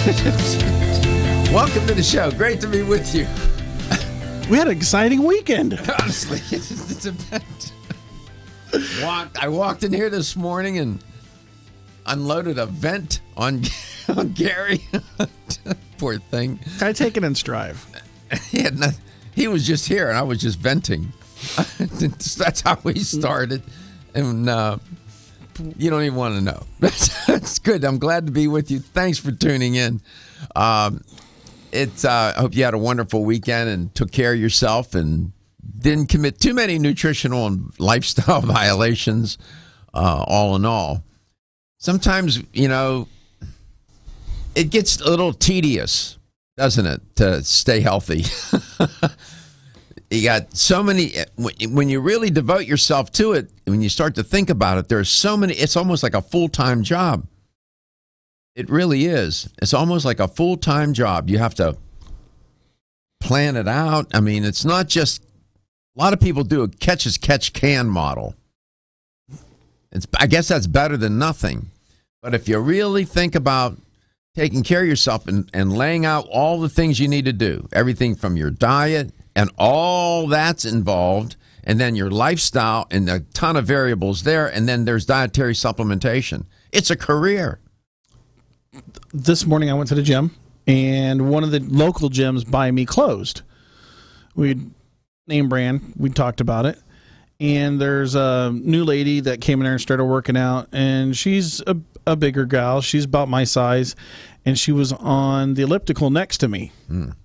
Welcome to the show. Great to be with you. We had an exciting weekend. Honestly, it's a bit. I walked in here this morning and unloaded a vent on Gary. Poor thing. I take it in stride. He was just here, and I was just venting. That's how we started. And you don't even want to know. That's good. I'm glad to be with you. Thanks for tuning in. I hope you had a wonderful weekend and took care of yourself and didn't commit too many nutritional and lifestyle violations, all in all. Sometimes, it gets a little tedious, doesn't it, to stay healthy? You got so many, when you really devote yourself to it, when you start to think about it, there's so many, it's almost like a full-time job. It really is. It's almost like a full-time job. You have to plan it out. I mean, it's not just, a lot of people do a catch-as-catch-can model. I guess that's better than nothing. But if you really think about taking care of yourself and laying out all the things you need to do, everything from your diet and all that's involved, and then your lifestyle and a ton of variables there, and then there's dietary supplementation. It's a career. This morning I went to the gym, and one of the local gyms by me closed. Name brand, we talked about it. And there's a new lady that came in there and started working out, and she's a bigger gal. She's about my size, and she was on the elliptical next to me.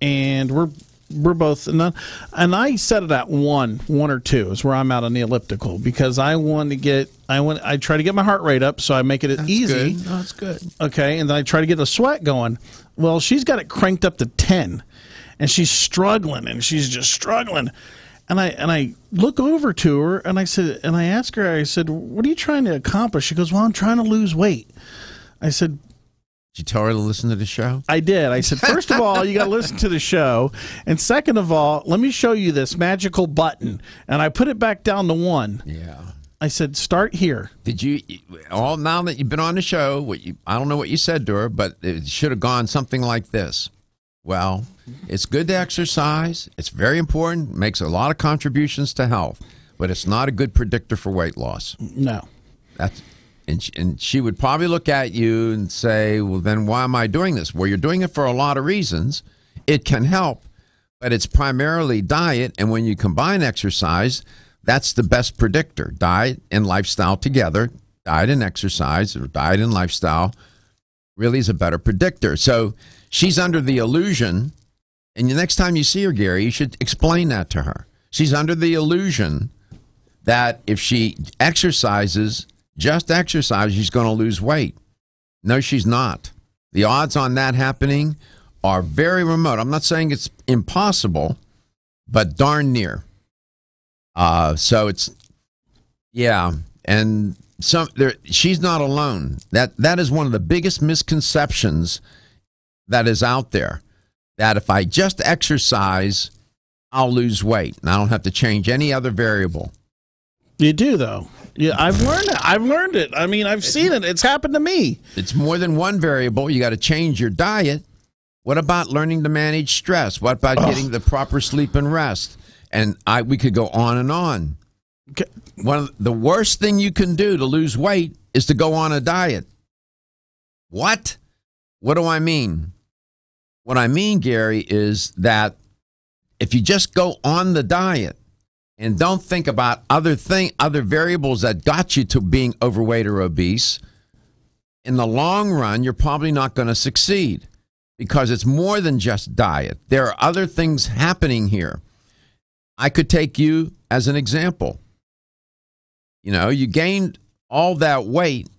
And we're both, and I set it at one or two is where I'm at on the elliptical, because I try to get my heart rate up, so I make it easy. Good. No, that's good. Okay, and then I try to get the sweat going. Well, she's got it cranked up to 10, and she's struggling, and she's just struggling. And I look over to her, and I ask her, I said, "What are you trying to accomplish?" She goes, "Well, I'm trying to lose weight." I said, Did you tell her to listen to the show? I did. I said, first of all, you got to listen to the show. And second of all, let me show you this magical button. And I put it back down to 1. Yeah. I said, start here. Did you, now that you've been on the show, I don't know what you said to her, but it should have gone something like this. Well, it's good to exercise. It's very important. Makes a lot of contributions to health. But it's not a good predictor for weight loss. No. And she would probably look at you and say, well, then why am I doing this? Well, you're doing it for a lot of reasons. It can help, but it's primarily diet. And when you combine exercise, that's the best predictor. Diet and lifestyle together, diet and exercise, or diet and lifestyle, really is a better predictor. So she's under the illusion, and the next time you see her, Gary, you should explain that to her. She's under the illusion that if she exercises, just exercise, she's going to lose weight. No, she's not. The odds on that happening are very remote. I'm not saying it's impossible, but darn near. So it's, yeah, and she's not alone. That is one of the biggest misconceptions that is out there, that if I just exercise, I'll lose weight, and I don't have to change any other variable. You do, though. Yeah, I've learned it. I mean, I've seen it. It's happened to me. It's more than one variable. You got to change your diet. What about learning to manage stress? What about getting the proper sleep and rest? And we could go on and on. Okay. One of the worst thing you can do to lose weight is to go on a diet. What? What do I mean? What I mean, Gary, is that if you just go on the diet and don't think about other variables that got you to being overweight or obese, in the long run, you're probably not going to succeed, because it's more than just diet. There are other things happening here. I could take you as an example. You gained all that weight.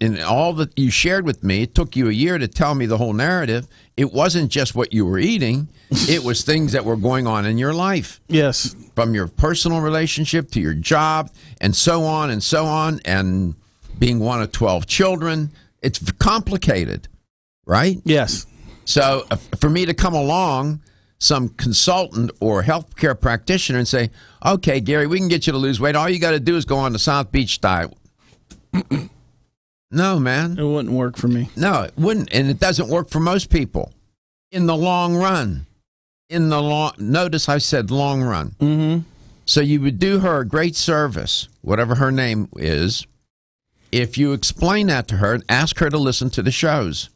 And all that you shared with me, it took you a year to tell me the whole narrative. It wasn't just what you were eating. It was things that were going on in your life. Yes. From your personal relationship to your job and so on, and being one of 12 children. It's complicated, right? Yes. So for me to come along, some consultant or healthcare practitioner, and say, okay, Gary, we can get you to lose weight. All you got to do is go on the South Beach diet. No, man. It wouldn't work for me. No, it wouldn't. And it doesn't work for most people in the long run. Notice I said long run. Mm-hmm. So you would do her a great service, whatever her name is, if you explain that to her and ask her to listen to the shows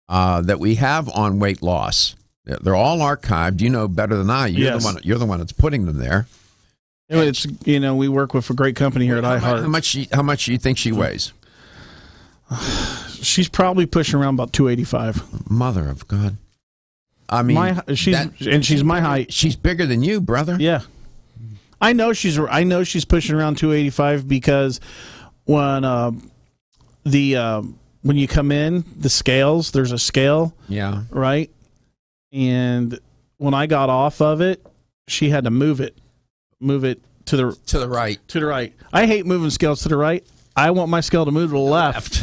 that we have on weight loss. They're all archived. You know better than I. You're the one that's putting them there. It's we work with a great company here at iHeart. How much do you think she weighs? She's probably pushing around about 285. Mother of God! I mean, she's my height. She's bigger than you, brother. Yeah, I know she's pushing around 285 because when you come in, the scales, there's a scale. Yeah. Right. And when I got off of it, she had to move it to the right. I hate moving scales to the right. I want my scale to move to the left.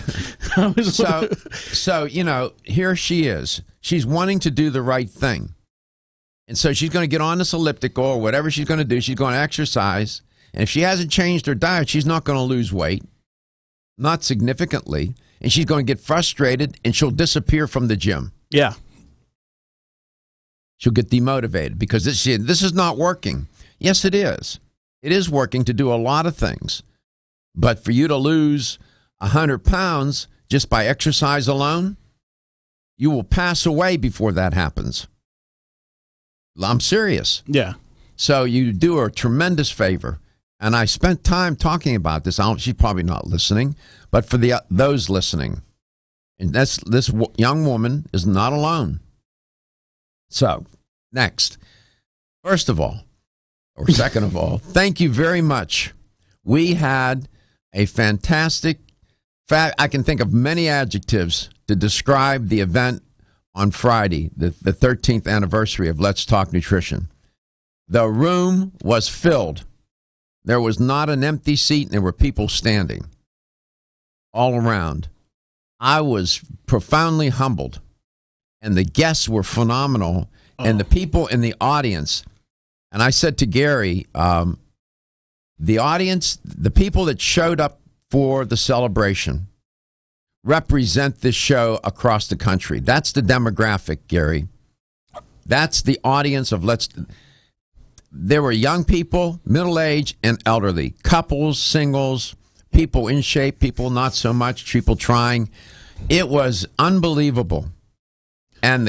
So here she is. She's wanting to do the right thing. And so she's going to get on this elliptical or whatever she's going to do. She's going to exercise. And if she hasn't changed her diet, she's not going to lose weight. Not significantly. And she's going to get frustrated and she'll disappear from the gym. Yeah. She'll get demotivated because this is not working. Yes, it is. It is working to do a lot of things. But for you to lose 100 pounds just by exercise alone, you will pass away before that happens. I'm serious. Yeah. So you do her a tremendous favor. And I spent time talking about this. She's probably not listening, but for those listening, and this young woman is not alone. So, next, first of all, or second of all, thank you very much. We had a fantastic, I can think of many adjectives to describe the event on Friday, the 13th anniversary of Let's Talk Nutrition. The room was filled. There was not an empty seat, and there were people standing all around. I was profoundly humbled, and the guests were phenomenal, and the people in the audience. And I said to Gary, the audience, the people that showed up for the celebration represent this show across the country. That's the demographic, Gary. That's the audience of There were young people, middle-aged, and elderly, couples, singles, people in shape, people not so much, people trying. It was unbelievable. And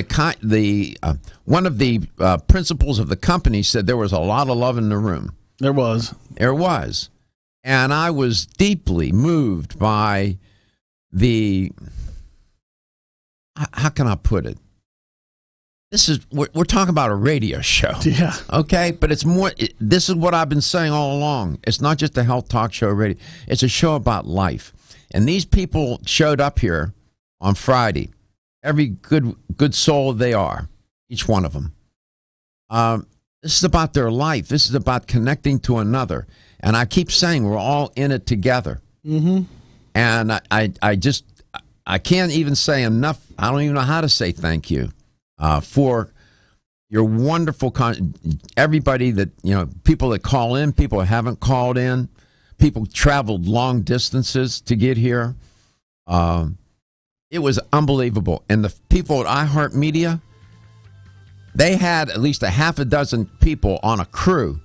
one of the principals of the company said there was a lot of love in the room. There was. And I was deeply moved by how can I put it? We're talking about a radio show. Yeah. Okay, but it's more, this is what I've been saying all along. It's not just a health talk show radio. It's a show about life. And these people showed up here on Friday. Every good soul they are, each one of them. This is about their life. This is about connecting to another. And I keep saying we're all in it together. Mm-hmm. And I can't even say enough. I don't even know how to say thank you. For your wonderful, everybody that, people that call in, people that haven't called in, people traveled long distances to get here. It was unbelievable. And the people at iHeartMedia, they had at least a half a dozen people on a crew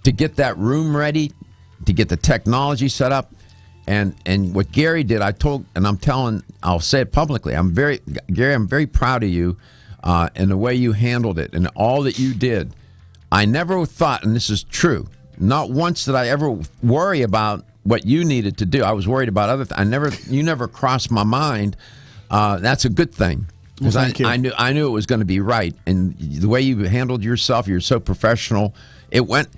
to get that room ready, to get the technology set up. And what Gary did, I'll say it publicly. Gary, I'm very proud of you. And the way you handled it and all that you did. I never thought, and this is true, not once did I ever worry about what you needed to do. I was worried about other things. You never crossed my mind. That's a good thing. Because I knew it was going to be right. And the way you handled yourself, you're so professional. It went,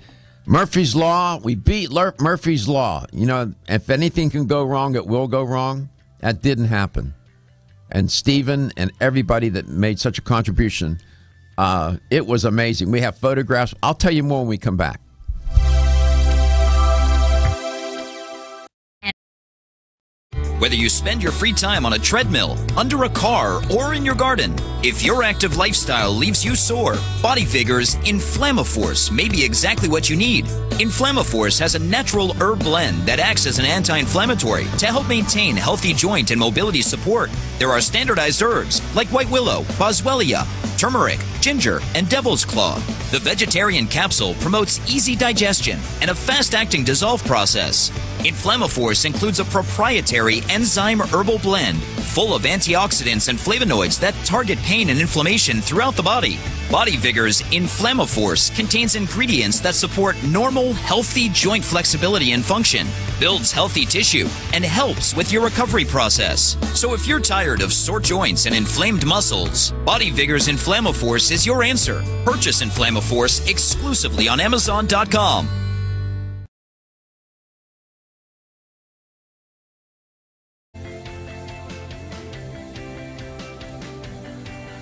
Murphy's Law, we beat Murphy's Law. If anything can go wrong, it will go wrong. That didn't happen. And Stephen and everybody that made such a contribution, it was amazing. We have photographs. I'll tell you more when we come back. Whether you spend your free time on a treadmill, under a car, or in your garden, if your active lifestyle leaves you sore, Body Vigor's Inflammaforce may be exactly what you need. Inflammaforce has a natural herb blend that acts as an anti-inflammatory to help maintain healthy joint and mobility support. There are standardized herbs like white willow, boswellia, turmeric, ginger, and devil's claw. The vegetarian capsule promotes easy digestion and a fast-acting dissolve process. Inflammaforce includes a proprietary enzyme herbal blend full of antioxidants and flavonoids that target pain and inflammation throughout the body. Body Vigor's Inflammaforce contains ingredients that support normal, healthy joint flexibility and function, builds healthy tissue, and helps with your recovery process. So if you're tired of sore joints and inflamed muscles, Body Vigor's Inflammaforce is your answer. Purchase Inflammaforce exclusively on Amazon.com.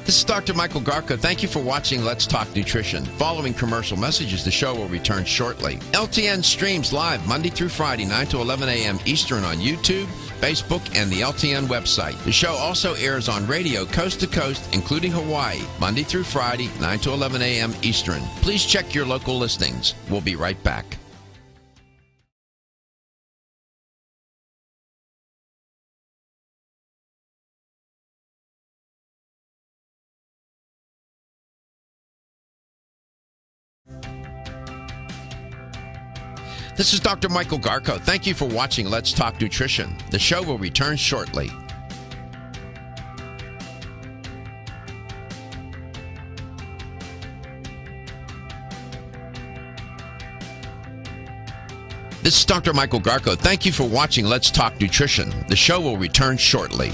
This is Dr. Michael Garko. Thank you for watching Let's Talk Nutrition. Following commercial messages, the show will return shortly. LTN streams live Monday through Friday, 9 to 11 a.m. Eastern on YouTube, Facebook, and the LTN website. The show also airs on radio coast to coast, including Hawaii, Monday through Friday, 9 to 11 a.m. Eastern. Please check your local listings. We'll be right back. This is Dr. Michael Garko. Thank you for watching Let's Talk Nutrition. The show will return shortly. This is Dr. Michael Garko. Thank you for watching Let's Talk Nutrition. The show will return shortly.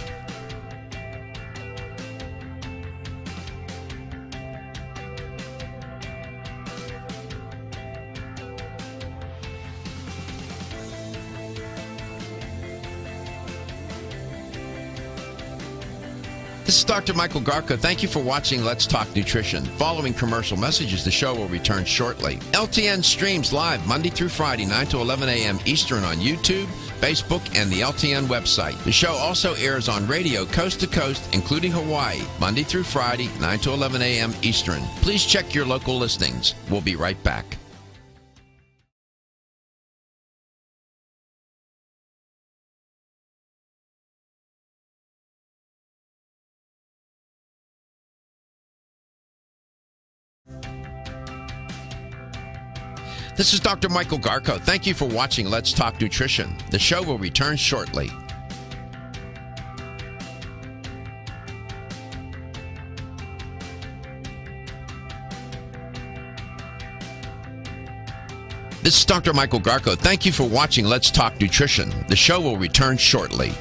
This is Dr. Michael Garko. Thank you for watching Let's Talk Nutrition. Following commercial messages, the show will return shortly. LTN streams live Monday through Friday, 9 to 11 a.m. Eastern on YouTube, Facebook, and the LTN website. The show also airs on radio coast to coast, including Hawaii, Monday through Friday, 9 to 11 a.m. Eastern. Please check your local listings. We'll be right back. This is Dr. Michael Garko. Thank you for watching Let's Talk Nutrition. The show will return shortly. This is Dr. Michael Garko. Thank you for watching Let's Talk Nutrition. The show will return shortly.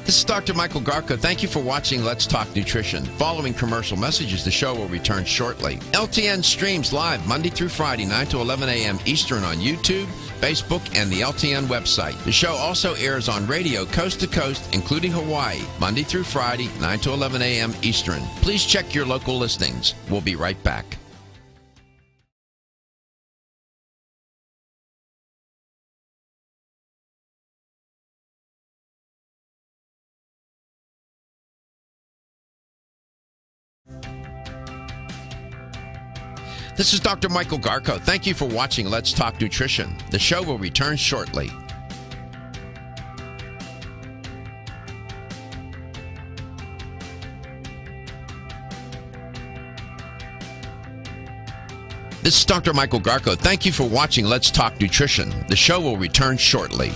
This is Dr. Michael Garko. Thank you for watching Let's Talk Nutrition. Following commercial messages, the show will return shortly. LTN streams live Monday through Friday, 9 to 11 a.m. Eastern on YouTube, Facebook, and the LTN website. The show also airs on radio coast to coast, including Hawaii, Monday through Friday, 9 to 11 a.m. Eastern. Please check your local listings. We'll be right back. This is Dr. Michael Garko. Thank you for watching Let's Talk Nutrition. The show will return shortly. This is Dr. Michael Garko. Thank you for watching Let's Talk Nutrition. The show will return shortly.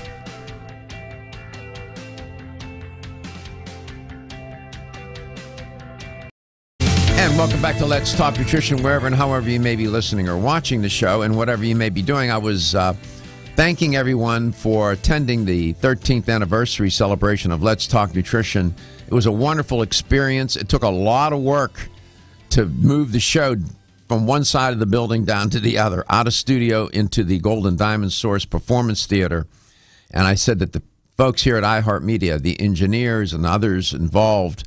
And welcome back to Let's Talk Nutrition, wherever and however you may be listening or watching the show, and whatever you may be doing. I was thanking everyone for attending the 13th anniversary celebration of Let's Talk Nutrition. It was a wonderful experience. It took a lot of work to move the show from one side of the building down to the other, out of studio into the Golden Diamond Source Performance Theater. And I said that the folks here at iHeartMedia, the engineers and others involved,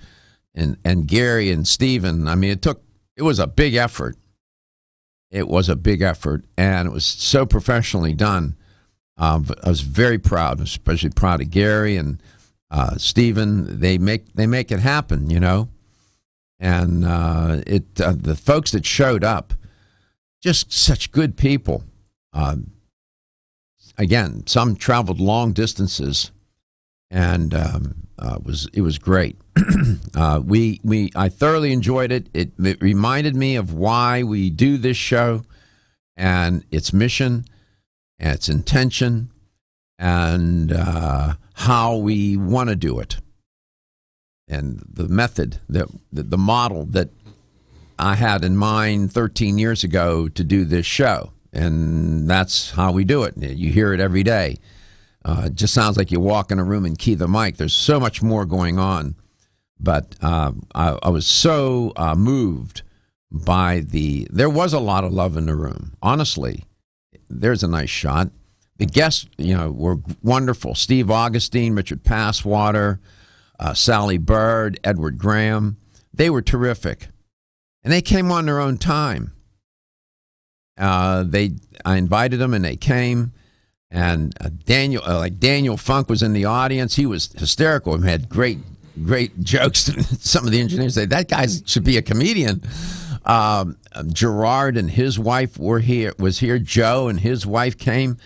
and Gary and Stephen. I mean, it was a big effort. It was a big effort, and it was so professionally done. I was very proud, especially proud of Gary and Stephen. They make it happen, you know. And the folks that showed up, just such good people. Again, some traveled long distances, and it was great. I thoroughly enjoyed it. It reminded me of why we do this show, and its mission, and its intention, and how we want to do it, and the method, the model that I had in mind 13 years ago to do this show. And that's how we do it. You hear it every day. It just sounds like you walk in a room and key the mic. There's so much more going on. But I was so moved by there was a lot of love in the room. Honestly, there's a nice shot. The guests, were wonderful. Steve Augustine, Richard Passwater, Sally Bird, Edward Graham. They were terrific. And they came on their own time. I invited them, and they came. And Daniel Funk was in the audience. He was hysterical and had great jokes. Some of the engineers say that guy should be a comedian. Gerard and his wife was here. Joe and his wife came.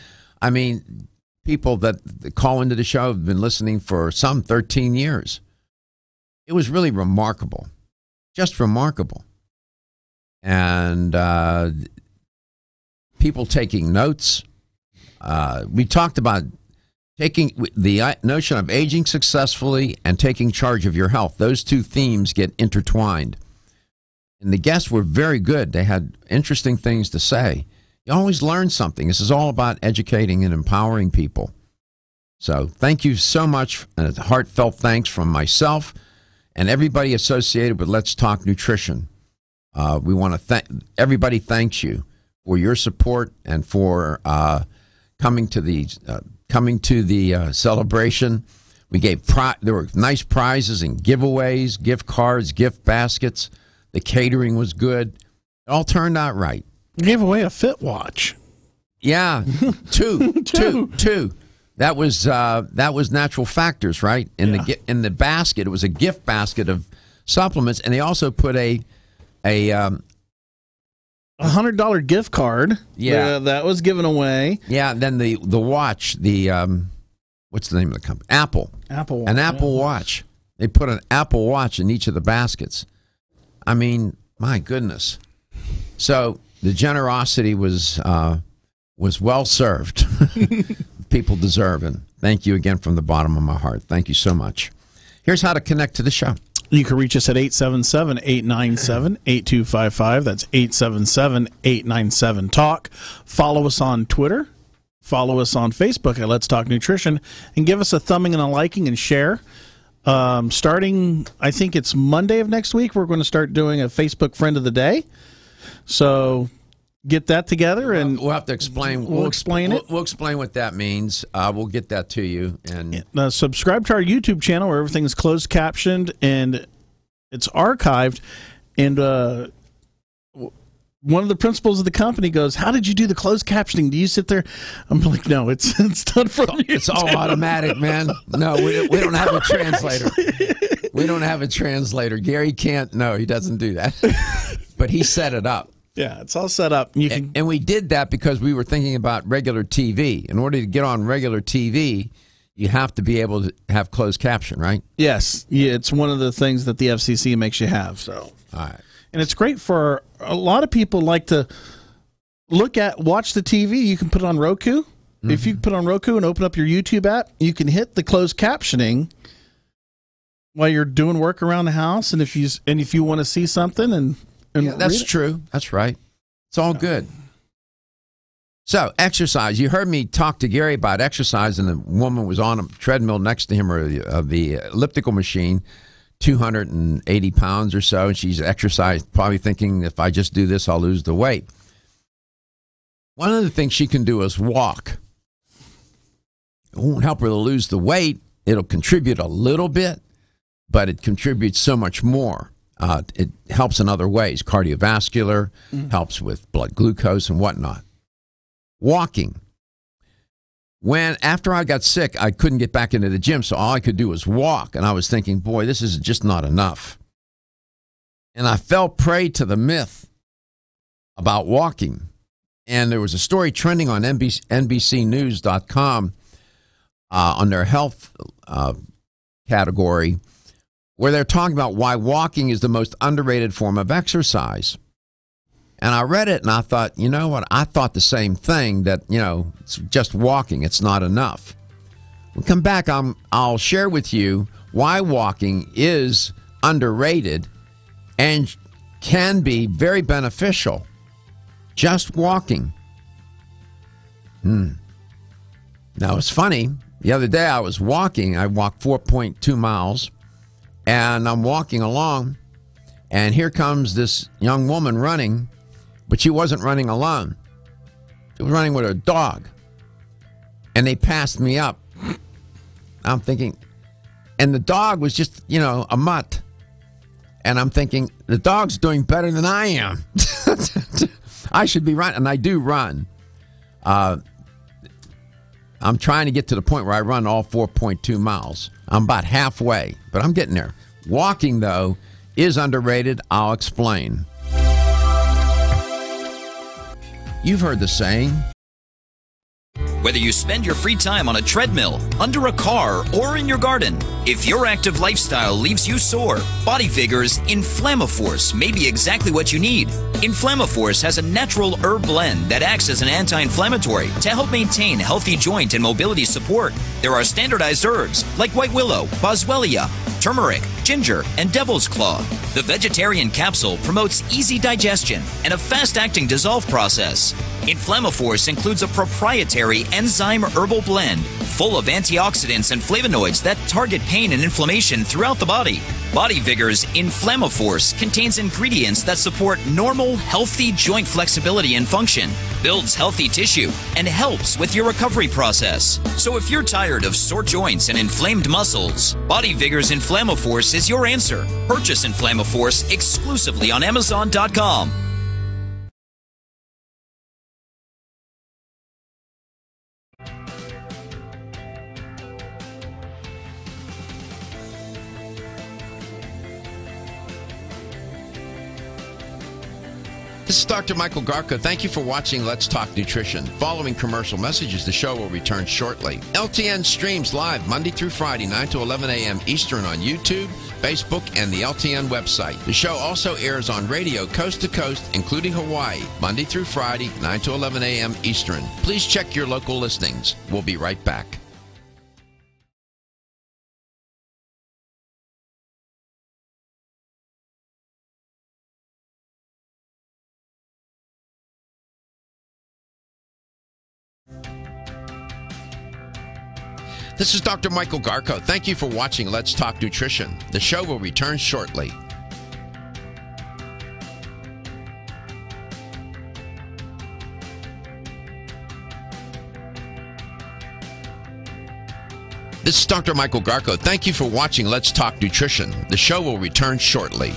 I mean, people that call into the show have been listening for some 13 years. It was really remarkable, just remarkable. And people taking notes. We talked about taking the notion of aging successfully and taking charge of your health. Those two themes get intertwined. And the guests were very good. They had interesting things to say. You always learn something. This is all about educating and empowering people. So thank you so much. And a heartfelt thanks from myself and everybody associated with Let's Talk Nutrition. We want to thank everybody. Thanks you for your support and for coming to the celebration. We gave there were nice prizes and giveaways, gift cards, gift baskets. The catering was good. It all turned out right. You gave away a Fit Watch. Yeah, two. That was Natural Factors, right? In the basket, it was a gift basket of supplements, and they also put a $100 gift card. Yeah, that was given away. Yeah, and then the watch, what's the name of the company? Apple Watch. An Apple Watch. They put an Apple Watch in each of the baskets. I mean, my goodness. So the generosity was well served. People deserve it. Thank you again from the bottom of my heart. Thank you so much. Here's how to connect to the show. You can reach us at 877-897-8255. That's 877-897-TALK. Follow us on Twitter. Follow us on Facebook at Let's Talk Nutrition. And give us a thumbing and a liking and share. Starting, I think it's Monday of next week, we're going to start doing a Facebook Friend of the Day. So get that together, and we'll have to explain. We'll explain it. We'll explain what that means. We'll get that to you. And subscribe to our YouTube channel where everything is closed captioned and it's archived. And one of the principals of the company goes, "How did you do the closed captioning? Do you sit there?" I'm like, "No, it's done from YouTube. It's all automatic, man. No, we don't have a translator. We don't have a translator. Gary can't. No, he doesn't do that. But he set it up. Yeah, it's all set up. And we did that because we were thinking about regular TV. In order to get on regular TV, you have to be able to have closed caption, right? Yes. Yeah, it's one of the things that the FCC makes you have. So, all right. And it's great for a lot of people like to watch the TV. You can put it on Roku. Mm-hmm. If you put on Roku and open up your YouTube app, you can hit the closed captioning while you're doing work around the house. And if you want to see something and that's true. That's right. It's all good. So, exercise. You heard me talk to Gary about exercise, and the woman was on a treadmill next to him, or the elliptical machine, 280 pounds or so, and she's exercised, probably thinking, if I just do this, I'll lose the weight. One of the things she can do is walk. It won't help her to lose the weight. It'll contribute a little bit, but it contributes so much more. It helps in other ways, cardiovascular, helps with blood glucose and whatnot. Walking. After I got sick, I couldn't get back into the gym, so all I could do was walk. And I was thinking, boy, this is just not enough. And I fell prey to the myth about walking. And there was a story trending on NBCnews.com on their health category, where they're talking about why walking is the most underrated form of exercise. And I read it and I thought, you know what? I thought the same thing, that, it's just walking. It's not enough. We'll come back. I'll share with you why walking is underrated and can be very beneficial. Just walking. Now, it's funny. The other day I was walking. I walked 4.2 miles. And I'm walking along, and here comes this young woman running, but she wasn't running alone. She was running with her dog. And they passed me up. I'm thinking, and the dog was just, a mutt. And I'm thinking, the dog's doing better than I am. I should be running, and I do run. I'm trying to get to the point where I run all 4.2 miles. I'm about halfway, but I'm getting there. Walking, though, is underrated. I'll explain. You've heard the saying. Whether you spend your free time on a treadmill, under a car, or in your garden, if your active lifestyle leaves you sore, Body Vigor's Inflammaforce may be exactly what you need. Inflammaforce has a natural herb blend that acts as an anti-inflammatory to help maintain healthy joint and mobility support. There are standardized herbs like white willow, boswellia, turmeric, ginger, and devil's claw. The vegetarian capsule promotes easy digestion and a fast-acting dissolve process. Inflammaforce includes a proprietary enzyme herbal blend full of antioxidants and flavonoids that target pain and inflammation throughout the body. Body Vigor's Inflammaforce contains ingredients that support normal, healthy joint flexibility and function, builds healthy tissue, and helps with your recovery process. So if you're tired of sore joints and inflamed muscles, Body Vigor's Inflammaforce is your answer. Purchase Inflammaforce exclusively on Amazon.com. This is Dr. Michael Garko. Thank you for watching Let's Talk Nutrition. Following commercial messages, the show will return shortly. LTN streams live Monday through Friday, 9 to 11 a.m. Eastern on YouTube, Facebook, and the LTN website. The show also airs on radio coast to coast, including Hawaii, Monday through Friday, 9 to 11 a.m. Eastern. Please check your local listings. We'll be right back. This is Dr. Michael Garko. Thank you for watching Let's Talk Nutrition. The show will return shortly. This is Dr. Michael Garko. Thank you for watching Let's Talk Nutrition. The show will return shortly.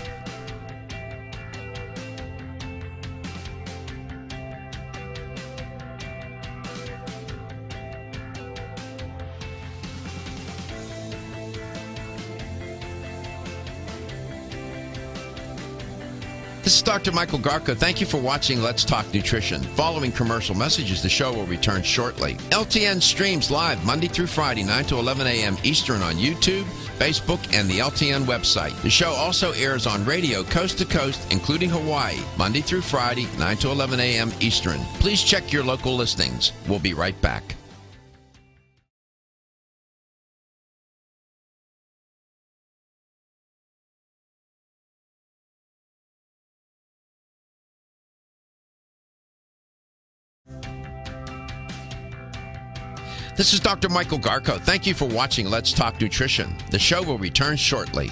This is Dr. Michael Garko. Thank you for watching Let's Talk Nutrition. Following commercial messages, the show will return shortly. LTN streams live Monday through Friday, 9 to 11 a.m. Eastern on YouTube, Facebook, and the LTN website. The show also airs on radio coast to coast, including Hawaii, Monday through Friday, 9 to 11 a.m. Eastern. Please check your local listings. We'll be right back. This is Dr. Michael Garko. Thank you for watching Let's Talk Nutrition. The show will return shortly.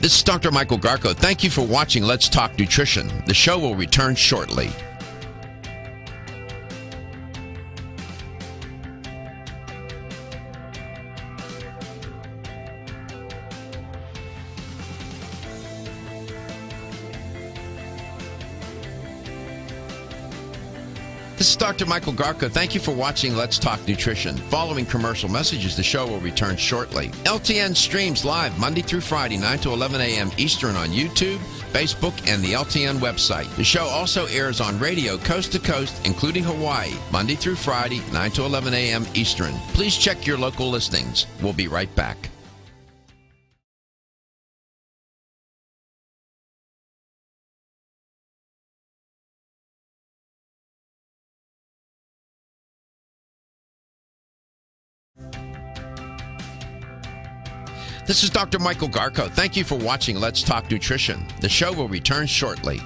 This This is Dr. Michael Garko. Thank you for watching Let's Talk Nutrition. The show will return shortly. This is Dr. Michael Garko. Thank you for watching Let's Talk Nutrition. Following commercial messages, the show will return shortly. LTN streams live Monday through Friday, 9 to 11 a.m. Eastern on YouTube, Facebook, and the LTN website. The show also airs on radio coast to coast, including Hawaii, Monday through Friday, 9 to 11 a.m. Eastern. Please check your local listings. We'll be right back. This is Dr. Michael Garko. Thank you for watching Let's Talk Nutrition. The show will return shortly.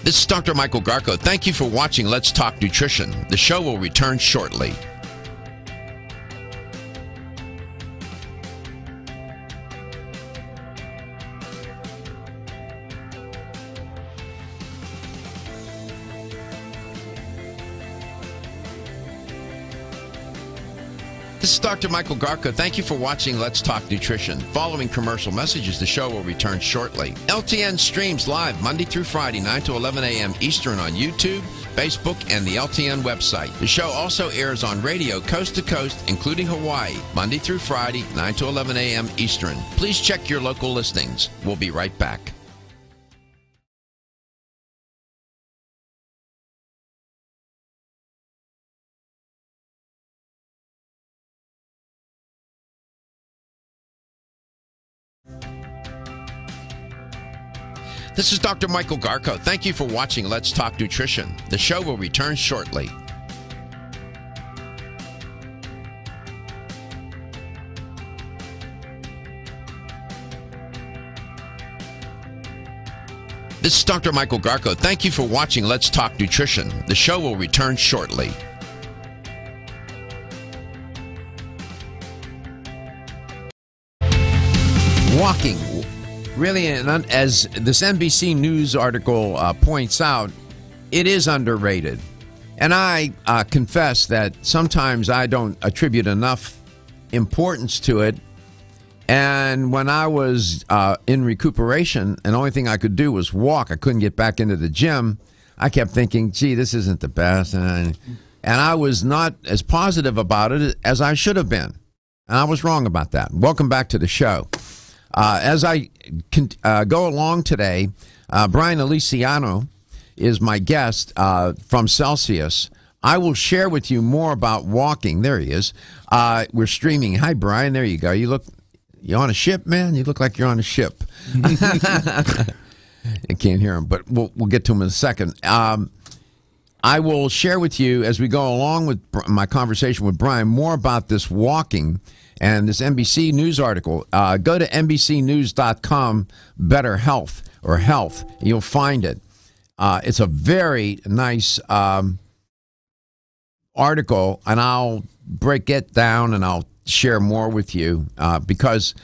This is Dr. Michael Garko. Thank you for watching Let's Talk Nutrition. The show will return shortly. This is Dr. Michael Garko. Thank you for watching Let's Talk Nutrition. Following commercial messages, the show will return shortly. LTN streams live Monday through Friday, 9 to 11 a.m. Eastern on YouTube, Facebook, and the LTN website. The show also airs on radio coast to coast, including Hawaii, Monday through Friday, 9 to 11 a.m. Eastern. Please check your local listings. We'll be right back. This is Dr. Michael Garko. Thank you for watching Let's Talk Nutrition. The show will return shortly. This is Dr. Michael Garko. Thank you for watching Let's Talk Nutrition. The show will return shortly. Walking. Really, as this NBC News article points out, it is underrated. And I confess that sometimes I don't attribute enough importance to it. And when I was in recuperation, and the only thing I could do was walk, I couldn't get back into the gym, I kept thinking, gee, this isn't the best. And I was not as positive about it as I should have been. And I was wrong about that. Welcome back to the show. As I go along today, Bryan Alesiano is my guest from Celsius. I will share with you more about walking. There he is. We're streaming. Hi, Bryan. There you go. You on a ship, man? You look like you're on a ship. I can't hear him, but we'll get to him in a second. I will share with you as we go along with my conversation with Bryan more about this walking and this NBC News article. Go to NBCnews.com, Better Health, or Health, and you'll find it. It's a very nice article, and I'll break it down and I'll share more with you because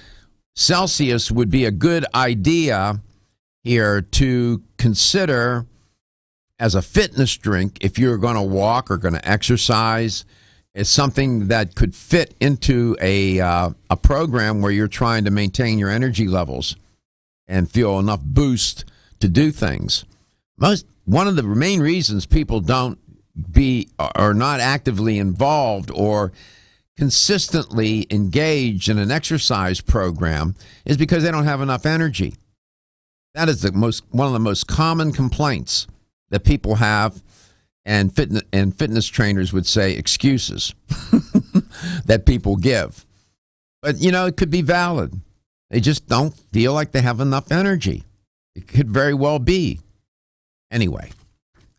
Celsius would be a good idea here to consider as a fitness drink if you're going to walk or going to exercise. It's something that could fit into a program where you're trying to maintain your energy levels and feel enough boost to do things. One of the main reasons people are not actively involved or consistently engaged in an exercise program is because they don't have enough energy. That is one of the most common complaints that people have. And fitness trainers would say excuses that people give. But, it could be valid. They just don't feel like they have enough energy. It could very well be. Anyway,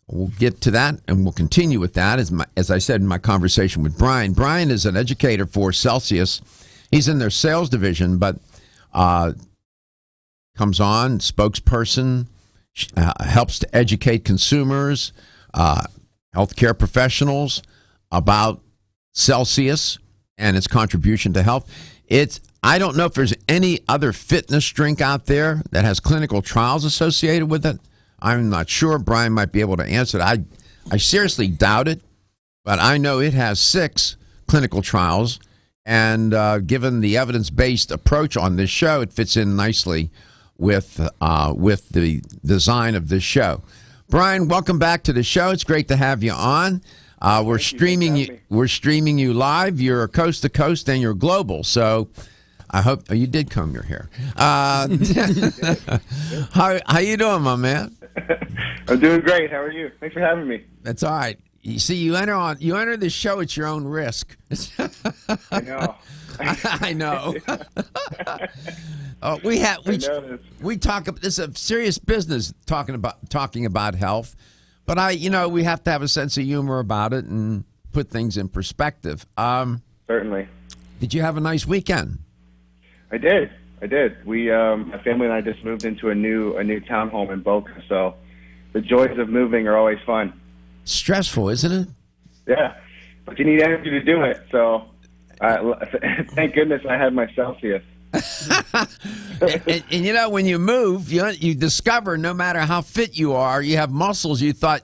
we'll get to that, and we'll continue with that, as I said in my conversation with Bryan. Bryan is an educator for Celsius. He's in their sales division, but comes on, spokesperson, helps to educate consumers, healthcare professionals about Celsius and its contribution to health. I don't know if there's any other fitness drink out there that has clinical trials associated with it. I'm not sure. Bryan might be able to answer it. I seriously doubt it, but I know it has 6 clinical trials, and given the evidence-based approach on this show, it fits in nicely with the design of this show. Bryan, welcome back to the show. It's great to have you on. We're streaming you live. You're coast to coast and you're global. So I hope you did comb your hair. How you doing, my man? I'm doing great. How are you? Thanks for having me. That's all right. You see, you enter the show at your own risk. I know. I know. We talk. This is a serious business talking about health, but we have to have a sense of humor about it and put things in perspective. Certainly. Did you have a nice weekend? I did. We, my family and I, just moved into a new townhome in Boca. So the joys of moving are always fun. Stressful, isn't it? Yeah, but you need energy to do it. So thank goodness I had my Celsius. and when you move, you discover no matter how fit you are, you have muscles you thought,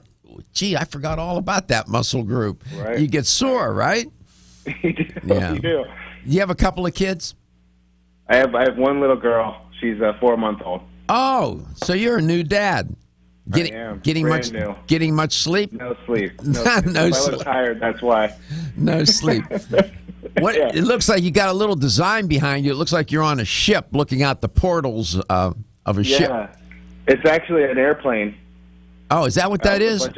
gee, I forgot all about that muscle group. Right. You get sore, right? You do. Yeah. You do. You have a couple of kids? I have one little girl. She's 4 months old. Oh, so you're a new dad. I am. Getting much sleep? No sleep. No sleep. If sleep. I look tired, that's why. No sleep. What? Yeah. It looks like you got a little design behind you. It looks like you're on a ship looking out the portals of a ship. Yeah, it's actually an airplane. Oh, is that what that is?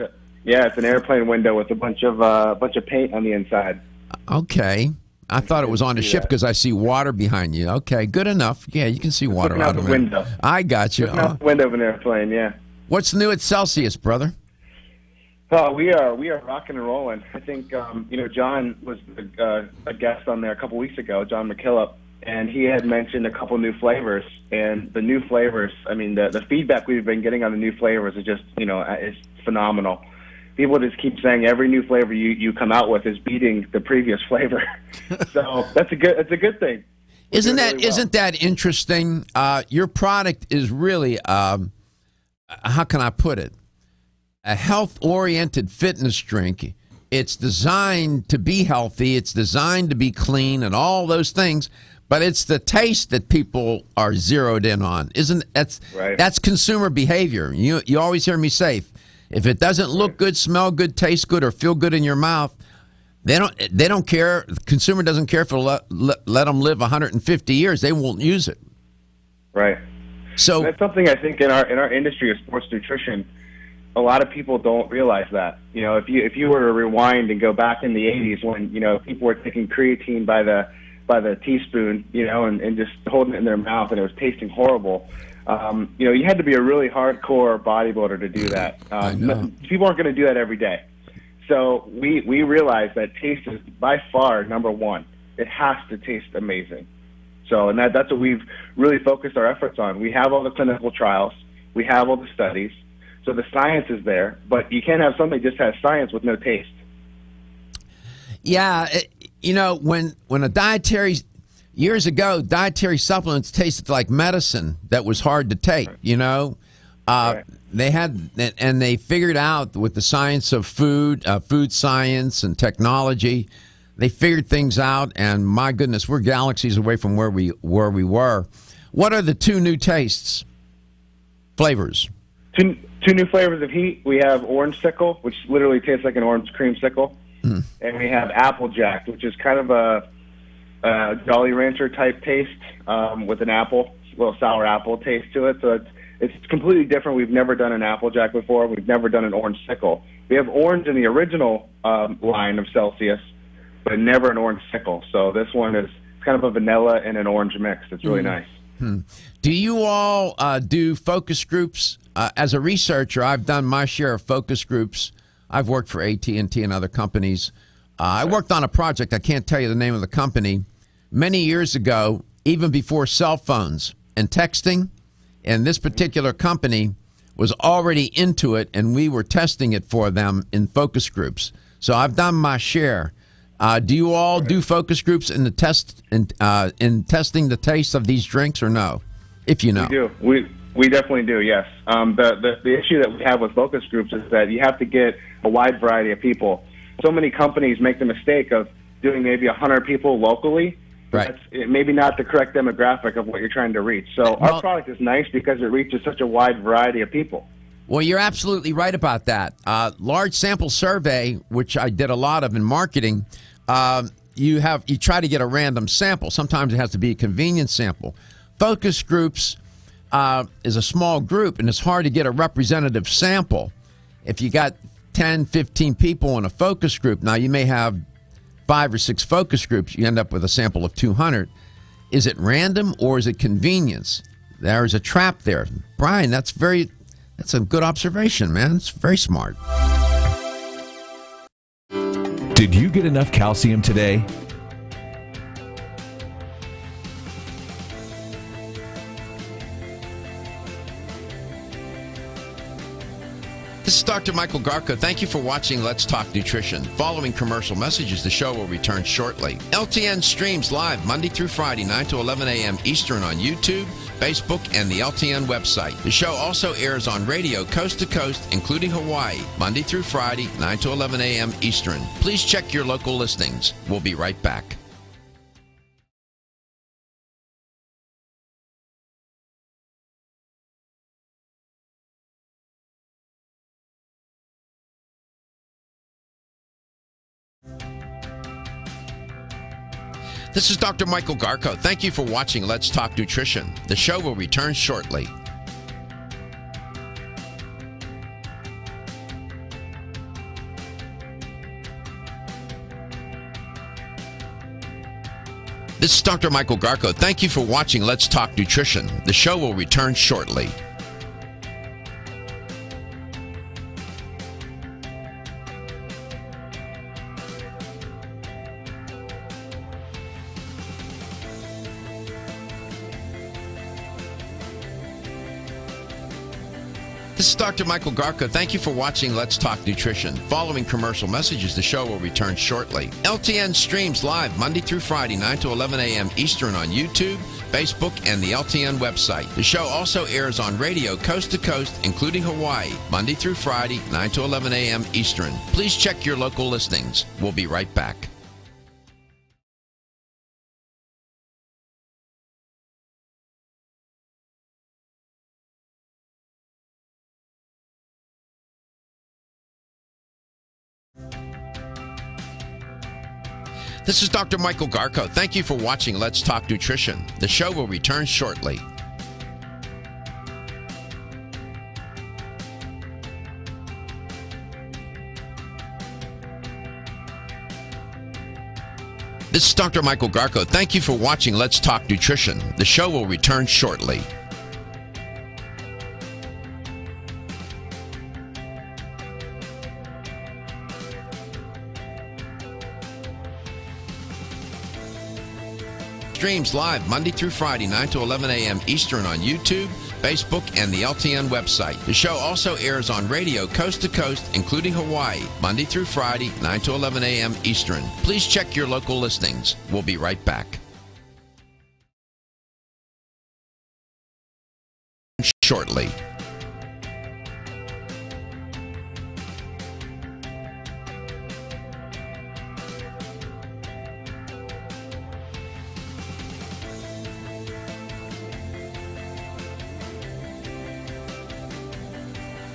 It's an airplane window with a bunch of paint on the inside. Okay. I thought it was on a ship because I see water behind you. Okay, good enough. Yeah, you can see water out the window. I got you. Out the window of an airplane, yeah. What's new at Celsius, brother? Oh, we are rocking and rolling. I think John was a guest on there a couple weeks ago, John McKillop, and he had mentioned a couple new flavors. And the new flavors, I mean, the feedback we've been getting on the new flavors is just is phenomenal. People just keep saying every new flavor you come out with is beating the previous flavor. So that's a good thing. Isn't that interesting? Your product is really how can I put it? A health-oriented fitness drink. It's designed to be healthy. It's designed to be clean and all those things. But it's the taste that people are zeroed in on. That's consumer behavior. You always hear me say, if it doesn't look good, smell good, taste good, or feel good in your mouth, they don't care. The consumer doesn't care if it'll let them live 150 years. They won't use it. Right. So that's something I think in our industry of sports nutrition, a lot of people don't realize that. If you were to rewind and go back in the 80s when people were taking creatine by the teaspoon, and just holding it in their mouth and it was tasting horrible. You had to be a really hardcore bodybuilder to do that. People aren't going to do that every day. So we realized that taste is by far number one. It has to taste amazing. So, and that's what we've really focused our efforts on. We have all the clinical trials. We have all the studies. So the science is there, but you can't have something that just has science with no taste. Yeah, when a dietary... Years ago, dietary supplements tasted like medicine that was hard to take, Right. They figured out with the science of food science and technology, they figured things out, and my goodness, we're galaxies away from where we were. What are the 2 new flavors? Two new flavors of heat. We have orange sickle, which literally tastes like an orange creamsicle, and we have Applejack, which is kind of a Jolly Rancher type taste with an apple, a little sour apple taste to it. So it's completely different. We've never done an Applejack before. We've never done an orange sickle. We have orange in the original line of Celsius, but never an orange sickle. So this one is kind of a vanilla and an orange mix. It's really nice. Do you all do focus groups? As a researcher, I've done my share of focus groups. I've worked for AT&T and other companies. I worked on a project, I can't tell you the name of the company, many years ago, even before cell phones and texting. And this particular company was already into it, and we were testing it for them in focus groups. So I've done my share. Do you all do focus groups in the test in testing the taste of these drinks, or no? If you know, we do. We definitely do. Yes. The issue that we have with focus groups is that you have to get a wide variety of people. So many companies make the mistake of doing maybe 100 people locally. Right. That's maybe not the correct demographic of what you're trying to reach. So our product is nice because it reaches such a wide variety of people. Well, you're absolutely right about that. Large sample survey, which I did a lot of in marketing, you try to get a random sample. Sometimes it has to be a convenience sample. Focus groups is a small group, and it's hard to get a representative sample. If you got 10, 15 people in a focus group, now you may have 5 or 6 focus groups, you end up with a sample of 200. Is it random or is it convenience? There is a trap there. Bryan, that's a good observation, man. It's very smart. Did you get enough calcium today? This is Dr. Michael Garko. Thank you for watching Let's Talk Nutrition. Following commercial messages, the show will return shortly. LTN streams live Monday through Friday, 9 to 11 a.m. Eastern on YouTube, Facebook, and the LTN website. The show also airs on radio coast to coast, including Hawaii, Monday through Friday, 9 to 11 a.m. Eastern. Please check your local listings. We'll be right back. This is Dr. Michael Garko. Thank you for watching Let's Talk Nutrition. The show will return shortly. This is Dr. Michael Garko. Thank you for watching Let's Talk Nutrition. The show will return shortly. This is Dr. Michael Garko. Thank you for watching Let's Talk Nutrition. Following commercial messages, the show will return shortly. LTN streams live Monday through Friday, 9 to 11 a.m. Eastern on YouTube, Facebook, and the LTN website. The show also airs on radio coast to coast, including Hawaii, Monday through Friday, 9 to 11 a.m. Eastern. Please check your local listings. We'll be right back. This is Dr. Michael Garko. Thank you for watching Let's Talk Nutrition. The show will return shortly. This is Dr. Michael Garko. Thank you for watching Let's Talk Nutrition. The show will return shortly. Streams live Monday through Friday, 9 to 11 a.m. Eastern on YouTube, Facebook, and the LTN website. The show also airs on radio coast to coast, including Hawaii, Monday through Friday, 9 to 11 a.m. Eastern. Please check your local listings. We'll be right back. Shortly.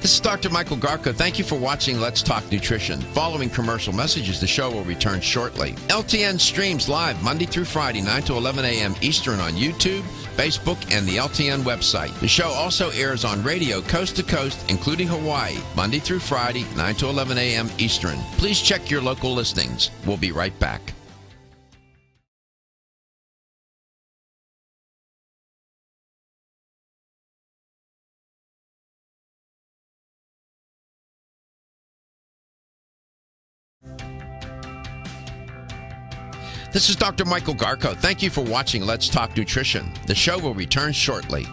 This is Dr. Michael Garko. Thank you for watching Let's Talk Nutrition. Following commercial messages, the show will return shortly. LTN streams live Monday through Friday, 9 to 11 a.m. Eastern on YouTube, Facebook, and the LTN website. The show also airs on radio coast to coast, including Hawaii, Monday through Friday, 9 to 11 a.m. Eastern. Please check your local listings. We'll be right back. This is Dr. Michael Garko. Thank you for watching Let's Talk Nutrition. The show will return shortly.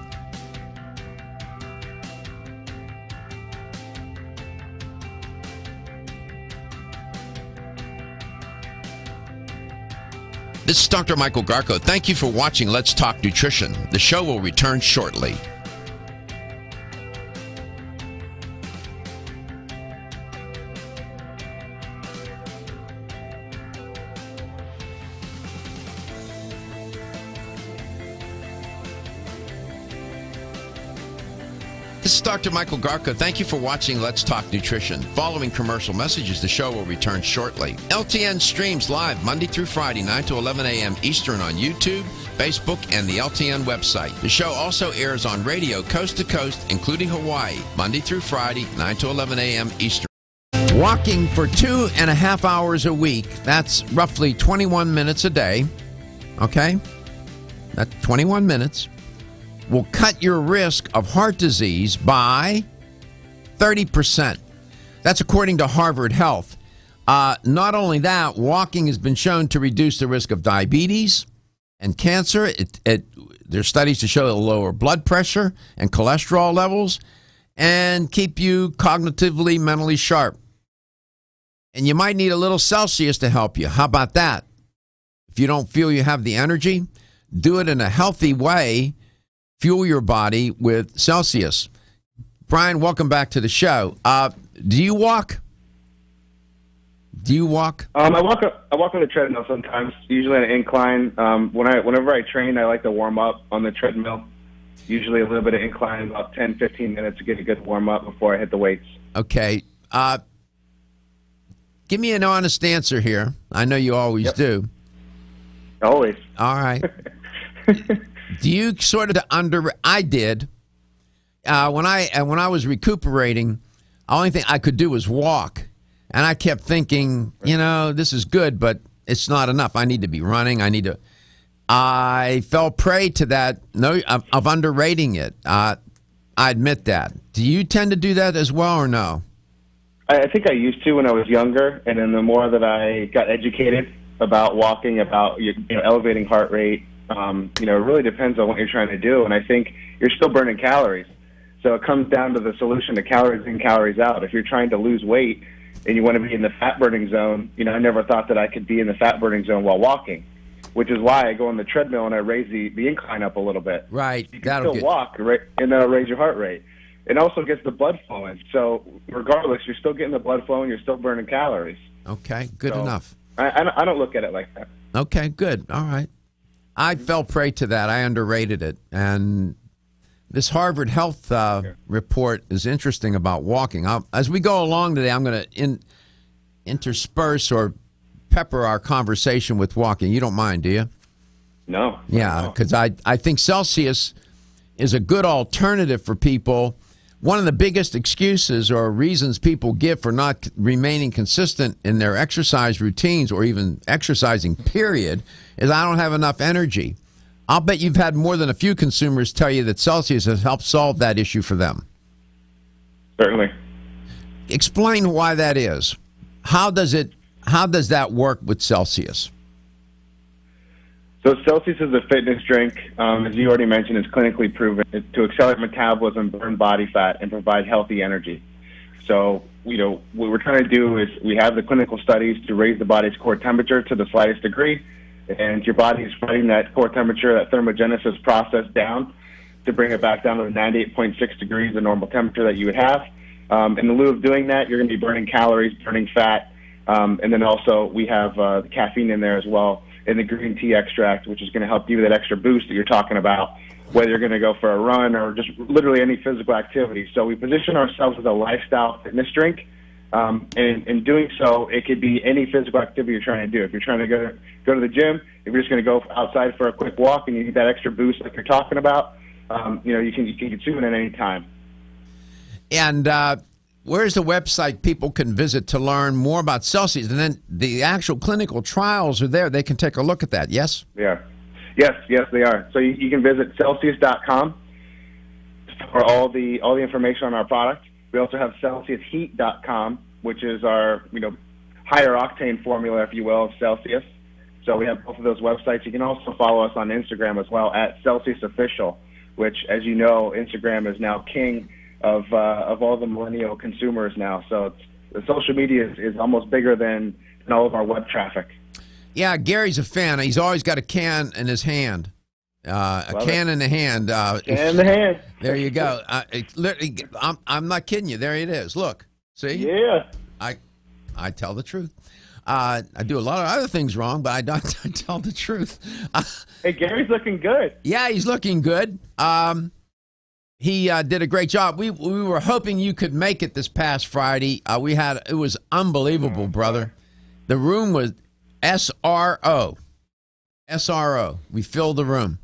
This is Dr. Michael Garko. Thank you for watching Let's Talk Nutrition. The show will return shortly. This is Dr. Michael Garko. Thank you for watching Let's Talk Nutrition. Following commercial messages, the show will return shortly. LTN streams live Monday through Friday, 9 to 11 a.m. Eastern on YouTube, Facebook, and the LTN website. The show also airs on radio coast to coast, including Hawaii, Monday through Friday, 9 to 11 a.m. Eastern. Walking for 2.5 hours a week, that's roughly 21 minutes a day, okay? That's 21 minutes. Will cut your risk of heart disease by 30%. That's according to Harvard Health. Not only that, walking has been shown to reduce the risk of diabetes and cancer. There's studies to show it'll lower blood pressure and cholesterol levels and keep you cognitively, mentally sharp. And you might need a little Celsius to help you. How about that? If you don't feel you have the energy, do it in a healthy way. Fuel your body with Celsius. Bryan, welcome back to the show. Do you walk? I walk on the treadmill sometimes, usually on an incline. Whenever I train, I like to warm up on the treadmill. Usually a little bit of incline, about 10, 15 minutes to get a good warm up before I hit the weights. Okay. Give me an honest answer here. I know you always do. Always. All right. Do you sort of I did. When I was recuperating, the only thing I could do was walk. And I kept thinking, this is good, but it's not enough. I need to be running. I fell prey to that, of underrating it. I admit that. Do you tend to do that as well or no? I think I used to when I was younger, and then the more that I got educated about walking, about elevating heart rate, it really depends on what you're trying to do, and I think you're still burning calories. So it comes down to the solution to calories in, calories out. If you're trying to lose weight and you want to be in the fat-burning zone, I never thought that I could be in the fat-burning zone while walking, which is why I go on the treadmill and I raise the incline up a little bit. Right. You can still walk, right, and that'll raise your heart rate. It also gets the blood flowing. So regardless, you're still getting the blood flowing, you're still burning calories. Okay, good enough. I don't look at it like that. Okay, good. All right. I fell prey to that. I underrated it. And this Harvard Health report is interesting about walking. As we go along today, I'm going to intersperse or pepper our conversation with walking. You don't mind, do you? No. Yeah, because I think Celsius is a good alternative for people. One of the biggest excuses or reasons people give for not remaining consistent in their exercise routines or even exercising, period, is I don't have enough energy. I'll bet you've had more than a few consumers tell you that Celsius has helped solve that issue for them. Certainly. Explain why that is. How does that work with Celsius? So Celsius is a fitness drink. As you already mentioned, it's clinically proven to accelerate metabolism, burn body fat, and provide healthy energy. So, what we're trying to do is we have the clinical studies to raise the body's core temperature to the slightest degree, and your body is fighting that core temperature, that thermogenesis process down to bring it back down to the 98.6 degrees, the normal temperature that you would have. In lieu of doing that, you're going to be burning calories, burning fat, and then also we have the caffeine in there as well, in the green tea extract, which is going to help give you that extra boost that you're talking about, whether you're going to go for a run or just literally any physical activity. So we position ourselves as a lifestyle fitness drink, and in doing so, it could be any physical activity you're trying to do. If you're trying to go to the gym, if you're just going to go outside for a quick walk and you need that extra boost like you're talking about, you can consume it at any time. And where's the website people can visit to learn more about Celsius? And then the actual clinical trials are there. They can take a look at that, yes? They are. Yes, they are. So you can visit Celsius.com for all the information on our product. We also have CelsiusHeat.com, which is our higher octane formula, if you will, of Celsius. So we have both of those websites. You can also follow us on Instagram as well at Celsius Official, which, as you know, Instagram is now king of all the millennial consumers now. So the social media is almost bigger than all of our web traffic. Yeah, Gary's a fan. He's always got a can in his hand. A can in the hand. Can in the hand. There you go. I'm not kidding you. There it is. Look. See? Yeah. I tell the truth. I do a lot of other things wrong, but I don't tell the truth. Hey, Gary's looking good. Yeah, he's looking good. He did a great job. We were hoping you could make it this past Friday. It was unbelievable, brother. The room was SRO. We filled the room.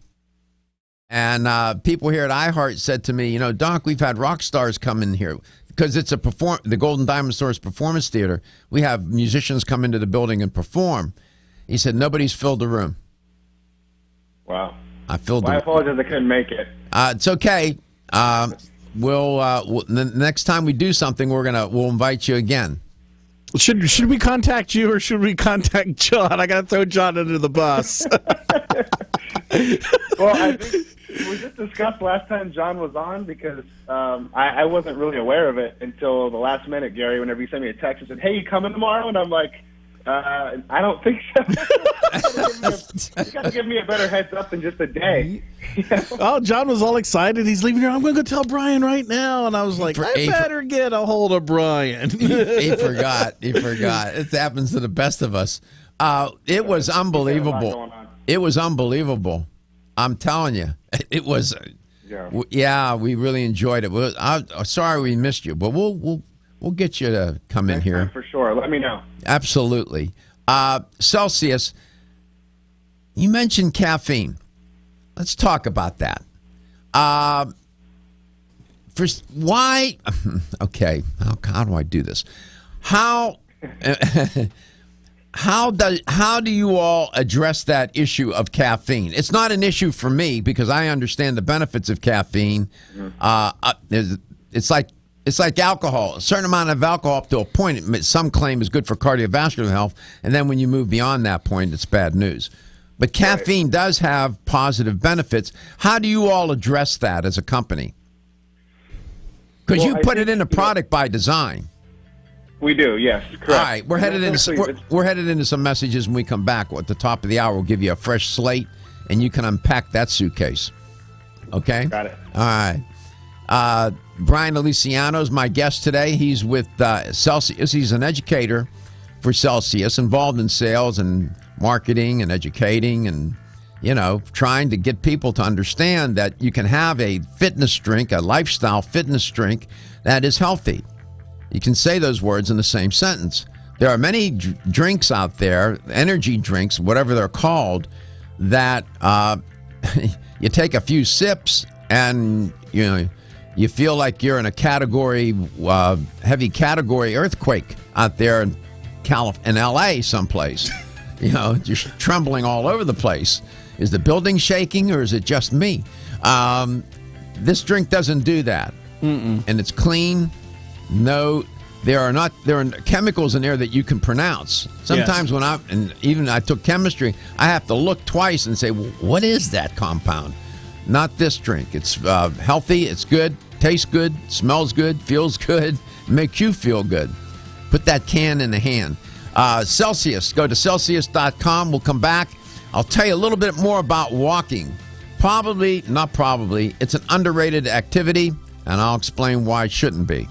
And people here at iHeart said to me, Doc, we've had rock stars come in here. Because it's the Golden Diamond Store's Performance Theater. We have musicians come into the building and perform. He said, nobody's filled the room. Wow. I filled I apologize I couldn't make it. It's okay. We'll the next time we do something, we'll invite you again. Should we contact you or should we contact John? I got to throw John under the bus. Well, I think we just discussed last time John was on because I wasn't really aware of it until the last minute, Gary, whenever you sent me a text and said, hey, you coming tomorrow? And I'm like, I don't think so. You got to give me a better heads up than just a day. Oh, John was all excited. He's leaving here. I'm going to go tell Bryan right now. And I was like, I better get a hold of Bryan. He forgot. It happens to the best of us. It was unbelievable. It was unbelievable. I'm telling you. It was. Yeah, we really enjoyed it. I'm sorry we missed you, but we'll get you to come in here. For sure. Let me know. Absolutely. Celsius, you mentioned caffeine. Let's talk about that. First, why? Okay. How do I do this? How do you all address that issue of caffeine? It's not an issue for me because I understand the benefits of caffeine. It's like alcohol. A certain amount of alcohol up to a point, some claim is good for cardiovascular health, and then when you move beyond that point, it's bad news. But caffeine does have positive benefits. How do you all address that as a company? Because you put it in a product by design. We do, yes, correct. All right, we're headed into some messages when we come back. At the top of the hour, we'll give you a fresh slate, and you can unpack that suitcase. Okay? Got it. All right. Bryan Alesiano is my guest today. He's with Celsius. He's an educator for Celsius, involved in sales and marketing and educating and, trying to get people to understand that you can have a fitness drink, a lifestyle fitness drink that is healthy. You can say those words in the same sentence. There are many drinks out there, energy drinks, whatever they're called, that you take a few sips and, you feel like you're in a heavy category earthquake out there in L.A. someplace. Just trembling all over the place. Is the building shaking or is it just me? This drink doesn't do that. And it's clean. No, there are chemicals in there that you can pronounce. Sometimes when I took chemistry, I have to look twice and say, well, what is that compound? Not this drink. It's healthy. It's good. Tastes good. Smells good. Feels good. Makes you feel good. Put that can in the hand. Celsius. Go to Celsius.com. We'll come back. I'll tell you a little bit more about walking. Not probably. It's an underrated activity, and I'll explain why it shouldn't be.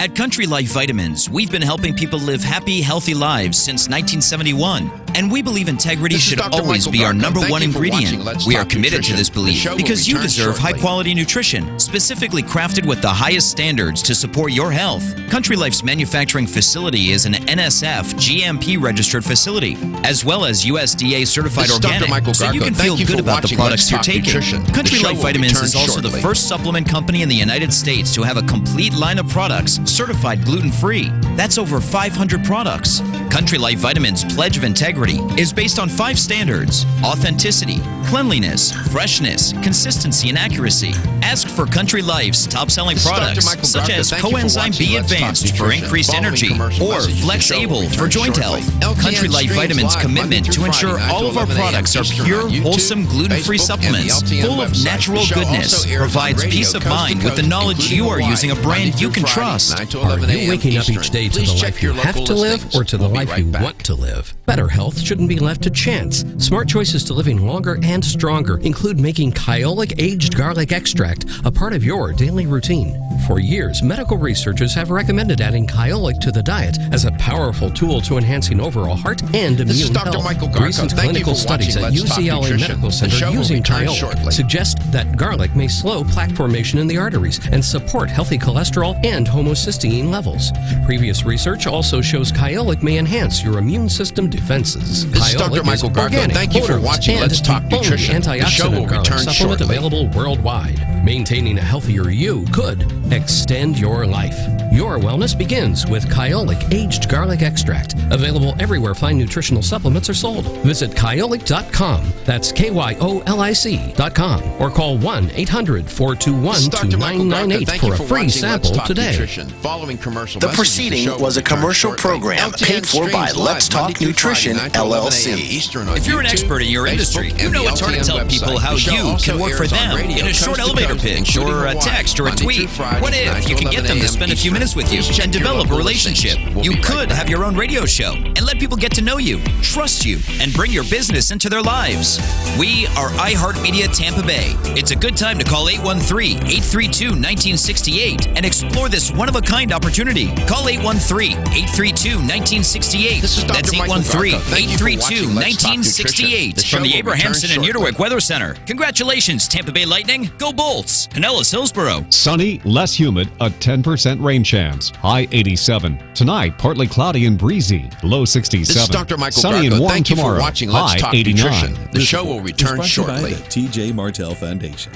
At Country Life Vitamins, we've been helping people live happy, healthy lives since 1971. And we believe integrity should always be our number one ingredient. We are committed to this belief because you deserve high-quality nutrition, specifically crafted with the highest standards to support your health. Country Life's manufacturing facility is an NSF GMP-registered facility, as well as USDA-certified organic, so you can feel good about the products you're taking. Country Life Vitamins is also the first supplement company in the United States to have a complete line of products certified gluten-free. That's over 500 products. Country Life Vitamins' pledge of integrity integrity is based on 5 standards: authenticity, cleanliness, freshness, consistency, and accuracy. Ask for Country Life's top-selling products, such as Coenzyme B Advanced for increased energy, or Flex Able for joint health. Country Life Vitamins' commitment to ensure all of our products are pure, wholesome, gluten-free supplements full of natural goodness provides peace of mind with the knowledge you are using a brand you can trust. Are you waking up each day to the life you have to live or to the life you want to live? Better health shouldn't be left to chance. Smart choices to living longer and stronger include making Kyolic Aged Garlic Extract a part of your daily routine. For years, medical researchers have recommended adding Kyolic to the diet as a powerful tool to enhancing overall heart and immune health. Recent clinical studies at UCLA Medical Center using Kyolic suggest that garlic may slow plaque formation in the arteries and support healthy cholesterol and homocysteine levels. Previous research also shows Kyolic may enhance your immune system defenses. This is Dr. Michael Garko. Thank you for watching Let's Talk Nutrition. The show will return supplement shortly. Available worldwide. Maintaining a healthier you could extend your life. Your wellness begins with Kyolic Aged Garlic Extract. Available everywhere fine nutritional supplements are sold. Visit Kyolic.com. That's KYOLIC.com. Or call 1-800-421-2998 for a free sample today. The proceeding was a commercial program paid for by Let's Talk Nutrition, LLC. If you're an expert in your industry, you know it's hard to tell people how you can work for them in a short elevator pitch or a text or a tweet. What if you can get them to spend a few minutes with you and develop a relationship? You could have your own radio show and let people get to know you, trust you, and bring your business into their lives. We are iHeartMedia Tampa Bay. It's a good time to call 813-832-1968 and explore this one-of-a-kind opportunity. Call 813-832-1968. That's 813-832-1968 from the Abrahamson and Uterwick Weather Center. Congratulations, Tampa Bay Lightning. Go Bolts. Pinellas Hillsborough. Sunny, less humid, a 10% rain chance. High 87. Tonight, partly cloudy and breezy. Low 67. This is Dr. Michael Sunny Garko. and warm Thank you tomorrow. for watching Let's High Talk 89. Nutrition. The show will return shortly. By the T.J. Martell Foundation.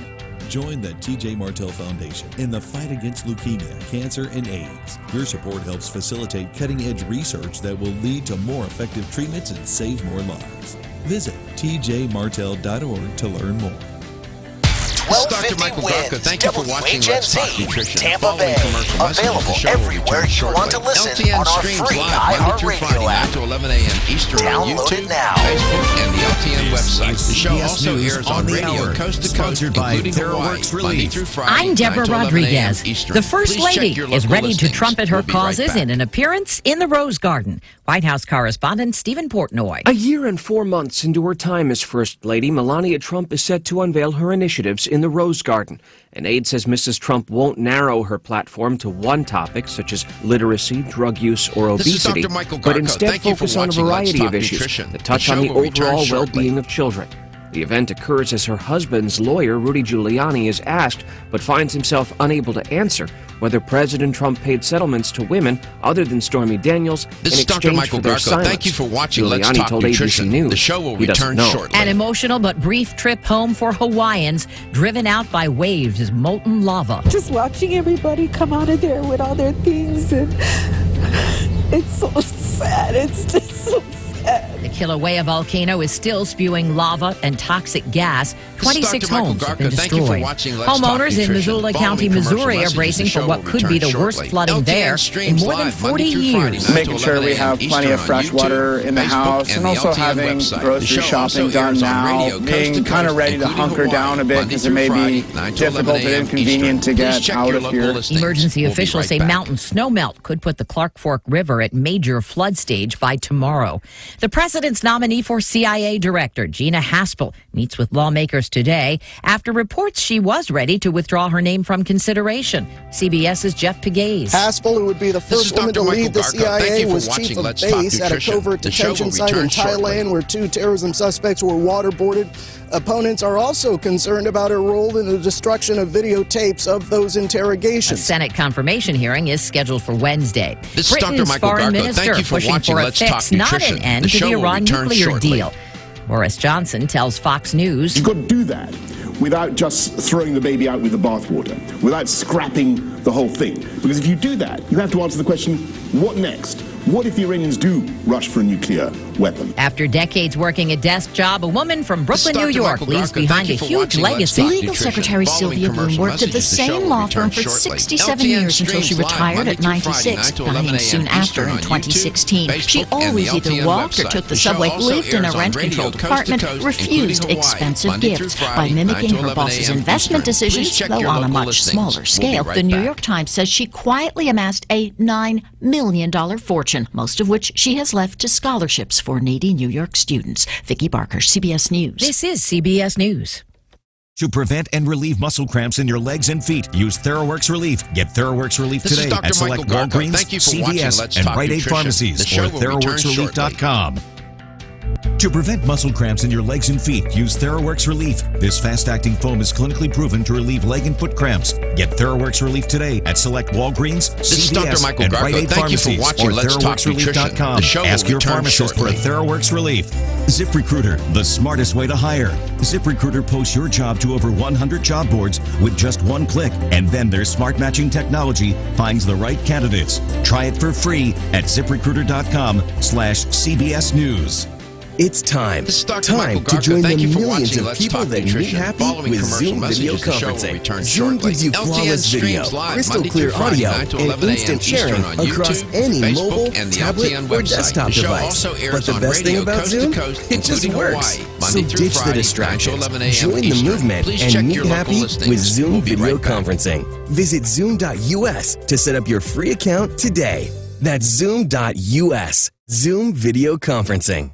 Join the T.J. Martell Foundation in the fight against leukemia, cancer, and AIDS. Your support helps facilitate cutting-edge research that will lead to more effective treatments and save more lives. Visit tjmartell.org to learn more. This is Dr. Michael Garko. Thank you for watching Let's Talk Nutrition. Tampa Bay. Available everywhere you want to listen on our free iHeartRadio app. 9 to 11 a.m. Eastern on Download YouTube, it now. Facebook, and the LTN website. The show also airs on radio hour. coast to coast, Sponsored by including Thira Hawaii, Works Monday Relief. through Friday. I'm Deborah 9 to 11 a.m. Rodriguez. Eastern. The First Please check Lady your is local ready to listings. trumpet her We'll be right causes back. in an appearance in the Rose Garden. White House correspondent Stephen Portnoy. A year and 4 months into her time as First Lady, Melania Trump is set to unveil her initiatives in the Rose Garden. An aide says Mrs. Trump won't narrow her platform to one topic, such as literacy, drug use, or obesity, Dr. Michael but Garko. instead Thank you for focus on a watching Let's variety Talk of issues Nutrition. that touch The on show the will return overall shortly. well-being of children. The event occurs as her husband's lawyer, Rudy Giuliani, is asked, but finds himself unable to answer, whether President Trump paid settlements to women other than Stormy Daniels This in is Dr. exchange Michael for their Garko. silence. Thank you for watching Let's Giuliani Talk told Nutrition. ABC News The show will he doesn't return know. shortly. An emotional but brief trip home for Hawaiians driven out by waves of molten lava. Just watching everybody come out of there with all their things, and it's so sad. It's just so sad. The Kilauea volcano is still spewing lava and toxic gas. 26 Michael homes have been Garko. Thank you for destroyed. watching Let's Talk Homeowners in Nutrition. Missoula Following County, commercial Missouri are messages, bracing the for show what will could be return the worst shortly. flooding LTN there in streams more than live 40 Monday through years. Friday, 9 to Making sure 11 we have a.m. plenty of Eastern fresh on YouTube, water in the Facebook, house, and the also LTN having website. The grocery show shopping also done airs on now, radio, coast being to kind of coast, ready to including hunker down a Hawaii, bit Monday because it through may Friday, be 9 to 11 difficult and a.m. inconvenient to Eastern. get Please check out your of local here. listings. Emergency We'll be officials right say back. mountain snowmelt could put the Clark Fork River at major flood stage by tomorrow. The president's nominee for CIA director, Gina Haspel, meets with lawmakers today after reports she was ready to withdraw her name from consideration. CBS's Jeff Pegues. Haspel, who would be the first woman to lead the CIA, was chief of base at a covert detention site in Thailand where 2 terrorism suspects were waterboarded. Opponents are also concerned about her role in the destruction of videotapes of those interrogations. A Senate confirmation hearing is scheduled for Wednesday. This is Dr. Britain's Michael foreign Garko. minister Thank you for pushing watching for a Let's fix, Talk not Nutrition. an end The to show the will Iran return nuclear shortly. deal. Boris Johnson tells Fox News. You've got to do that without just throwing the baby out with the bathwater, without scrapping the whole thing. Because if you do that, you have to answer the question, what next? What if the Iranians do rush for a nuclear weapon. After decades working a desk job, a woman from Brooklyn, New York leaves behind a huge legacy. Legal Secretary Sylvia Bloom worked at the same law firm for 67 years until she retired at 96, dying soon after in 2016. She always either walked or took the subway, lived in a rent-controlled apartment, refused expensive gifts. By mimicking her boss's investment decisions, though on a much smaller scale, the New York Times says she quietly amassed a $9 million fortune, most of which she has left to scholarships for needy New York students. Vicki Barker, CBS News. This is CBS News. To prevent and relieve muscle cramps in your legs and feet, use TheraWorks Relief. Get TheraWorks Relief today at select Walgreens, CVS, and Rite Aid pharmacies or TheraWorksRelief.com. To prevent muscle cramps in your legs and feet, use TheraWorks Relief. This fast-acting foam is clinically proven to relieve leg and foot cramps. Get TheraWorks Relief today at select Walgreens, CVS, and Rite Aid pharmacies or TheraWorksRelief.com. Ask your pharmacist for a TheraWorks Relief. ZipRecruiter, the smartest way to hire. ZipRecruiter posts your job to over 100 job boards with just one click, and then their smart matching technology finds the right candidates. Try it for free at ZipRecruiter.com/CBS News. It's time to join the millions of people that meet happy with Zoom video conferencing. Zoom gives you flawless video, crystal clear audio, and instant sharing across any mobile, tablet, or desktop device. But the best thing about Zoom? It just works. So ditch the distractions, join the movement, and meet happy with Zoom video conferencing. Visit Zoom.us to set up your free account today. That's Zoom.us. Zoom video conferencing.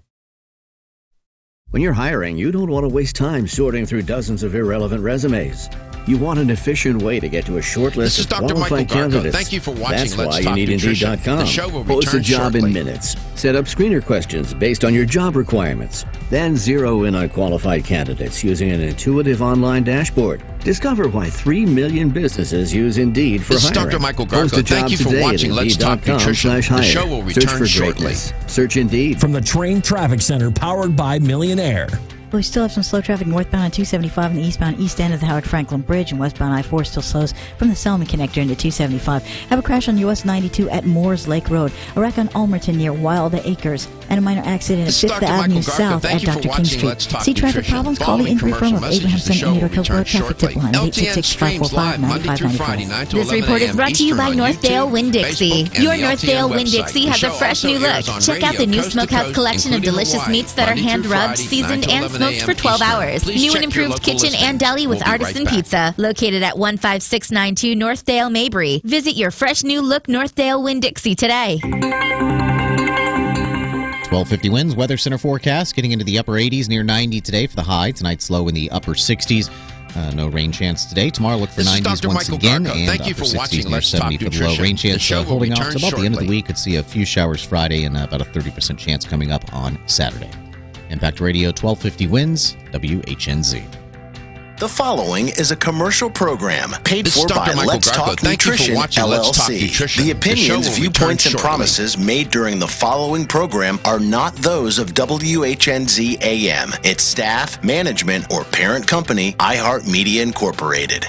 When you're hiring, you don't want to waste time sorting through dozens of irrelevant resumes. You want an efficient way to get to a short list of qualified candidates. Thank you for watching. That's why you need Indeed.com. Post a job in minutes. Set up screener questions based on your job requirements. Then zero in on qualified candidates using an intuitive online dashboard. Discover why 3 million businesses use Indeed for hiring. This is Dr. Michael Garko. Post a job Thank you for today watching at Let's Talk Nutrition. The show will return Search for shortly. greatness. Search Indeed. From the Train Traffic Center, powered by Millionaire. We still have some slow traffic northbound on 275 and the eastbound east end of the Howard Franklin Bridge, and westbound I-4 still slows from the Selman connector into 275. Have a crash on US 92 at Moores Lake Road, a wreck on Almerton near Wild Acres, and a minor accident at 5th Avenue South at Dr. King Street. See traffic problems? Call the inquiry firm of Abrahamson and Needle Hill Road Traffic Tip Line at 866-545-9594. This report is brought to you by Northdale Winn-Dixie. Your Northdale Winn-Dixie has a fresh new look. Check out the new Smokehouse collection of delicious meats that are hand-rubbed, seasoned, and smoked for 12 hours. New and improved kitchen and deli with artisan pizza. Located at 15692 Northdale Mabry. Visit your fresh new look Northdale Winn-Dixie today. 1250 winds, Weather Center forecast getting into the upper 80s, near 90 today for the high. Tonight's low in the upper 60s. No rain chance today. Tomorrow look for 90s once again, and Thank you upper for 60s watching near Let's 70 Talk for the low. Nutrition. Rain chance holding off to about the end of the week. Could see a few showers Friday and about a 30% chance coming up on Saturday. Impact Radio 1250 wins, WHNZ. The following is a commercial program paid for by Let's Talk Nutrition, LLC. The opinions, viewpoints, and promises made during the following program are not those of WHNZ AM, its staff, management, or parent company, iHeartMedia Incorporated.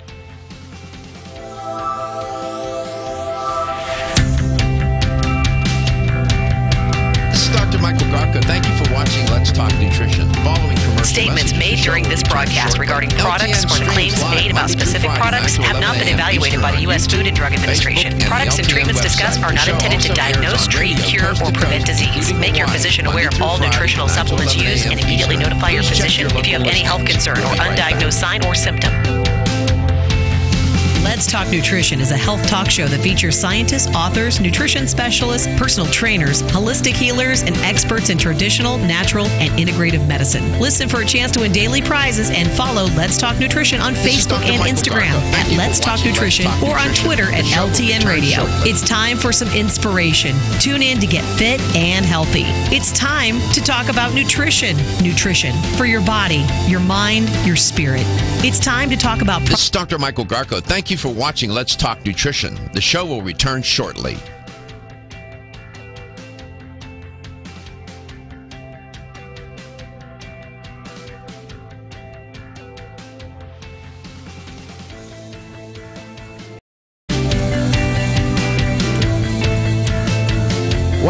This is Dr. Michael Garko. Thank you for watching Let's Talk Nutrition. Following commercial Statements made during this broadcast regarding products or the claims made about specific products have not been evaluated by the U.S. Food and Drug Administration. Products and treatments discussed are not intended to diagnose, treat, cure, or prevent disease. Make your physician aware of all nutritional supplements used and immediately notify your physician if you have any health concern or undiagnosed sign or symptom. Let's Talk Nutrition is a health talk show that features scientists, authors, nutrition specialists, personal trainers, holistic healers, and experts in traditional, natural, and integrative medicine. Listen for a chance to win daily prizes and follow Let's Talk Nutrition on Facebook and Instagram at Let's Talk Nutrition or on Twitter at LTN Radio. It's time for some inspiration. Tune in to get fit and healthy. It's time to talk about nutrition. Nutrition for your body, your mind, your spirit. It's time to talk about... This is Dr. Michael Garko. Thank you for watching Let's Talk Nutrition. The show will return shortly.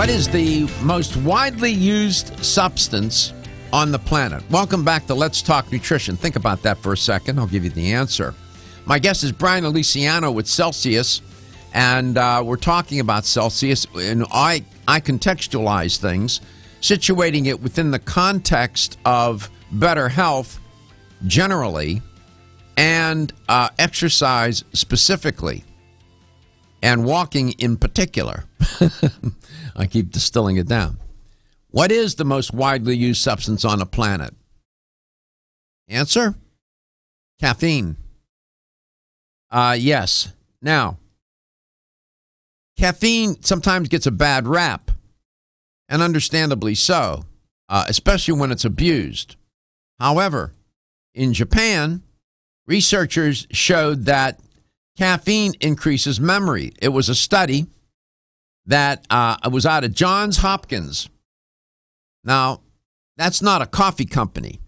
What is the most widely used substance on the planet? Welcome back to Let's Talk Nutrition. Think about that for a second. I'll give you the answer. My guest is Bryan Alesiano with Celsius, and we're talking about Celsius, and I contextualize things, situating it within the context of better health generally and exercise specifically, and walking in particular. I keep distilling it down. What is the most widely used substance on the planet? Answer? Caffeine. Yes. Now, caffeine sometimes gets a bad rap, and understandably so, especially when it's abused. However, in Japan, researchers showed that caffeine increases memory. It was a study that was out of Johns Hopkins. Now, that's not a coffee company.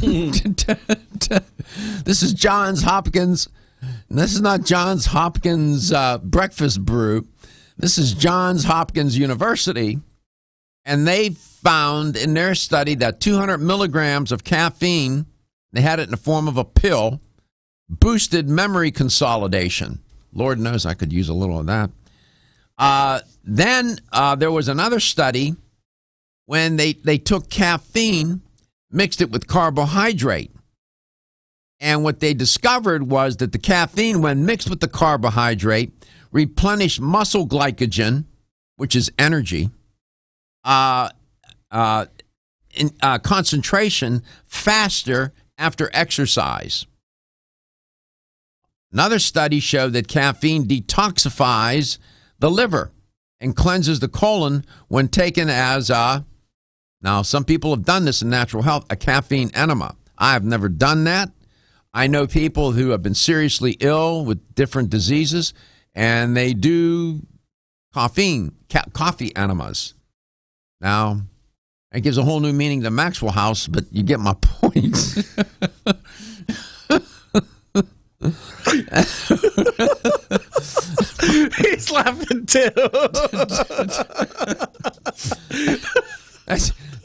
This is Johns Hopkins. This is not Johns Hopkins breakfast brew. This is Johns Hopkins University. And they found in their study that 200 milligrams of caffeine, they had it in the form of a pill, boosted memory consolidation. Lord knows I could use a little of that. Then there was another study when they took caffeine, mixed it with carbohydrate. And what they discovered was that the caffeine, when mixed with the carbohydrate, replenished muscle glycogen, which is energy, in concentration faster after exercise. Another study showed that caffeine detoxifies the liver and cleanses the colon when taken as now some people have done this in natural health, a caffeine enema. I have never done that. I know people who have been seriously ill with different diseases, and they do coffee enemas. Now, it gives a whole new meaning to Maxwell House, but you get my point. He's laughing too.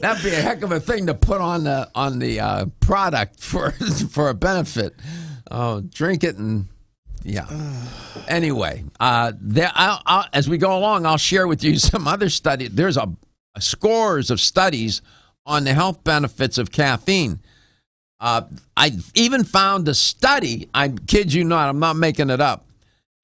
That'd be a heck of a thing to put on the product for a benefit. Oh, drink it and yeah. Anyway, as we go along, I'll share with you some other studies. There's scores of studies on the health benefits of caffeine. I even found a study, I kid you not, I'm not making it up.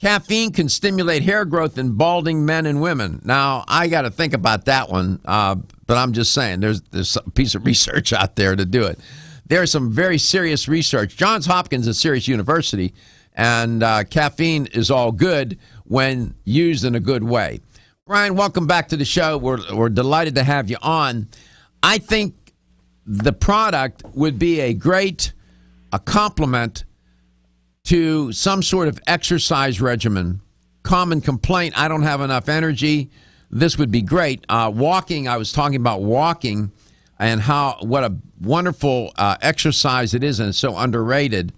Caffeine can stimulate hair growth in balding men and women. Now, I got to think about that one, but I'm just saying there's a piece of research out there to do it. There's some very serious research. Johns Hopkins is a serious university, and caffeine is all good when used in a good way. Bryan, welcome back to the show. We're delighted to have you on. I think the product would be a complement to some sort of exercise regimen. Common complaint, I don't have enough energy. This would be great. Walking, I was talking about walking and what a wonderful exercise it is, and it's so underrated.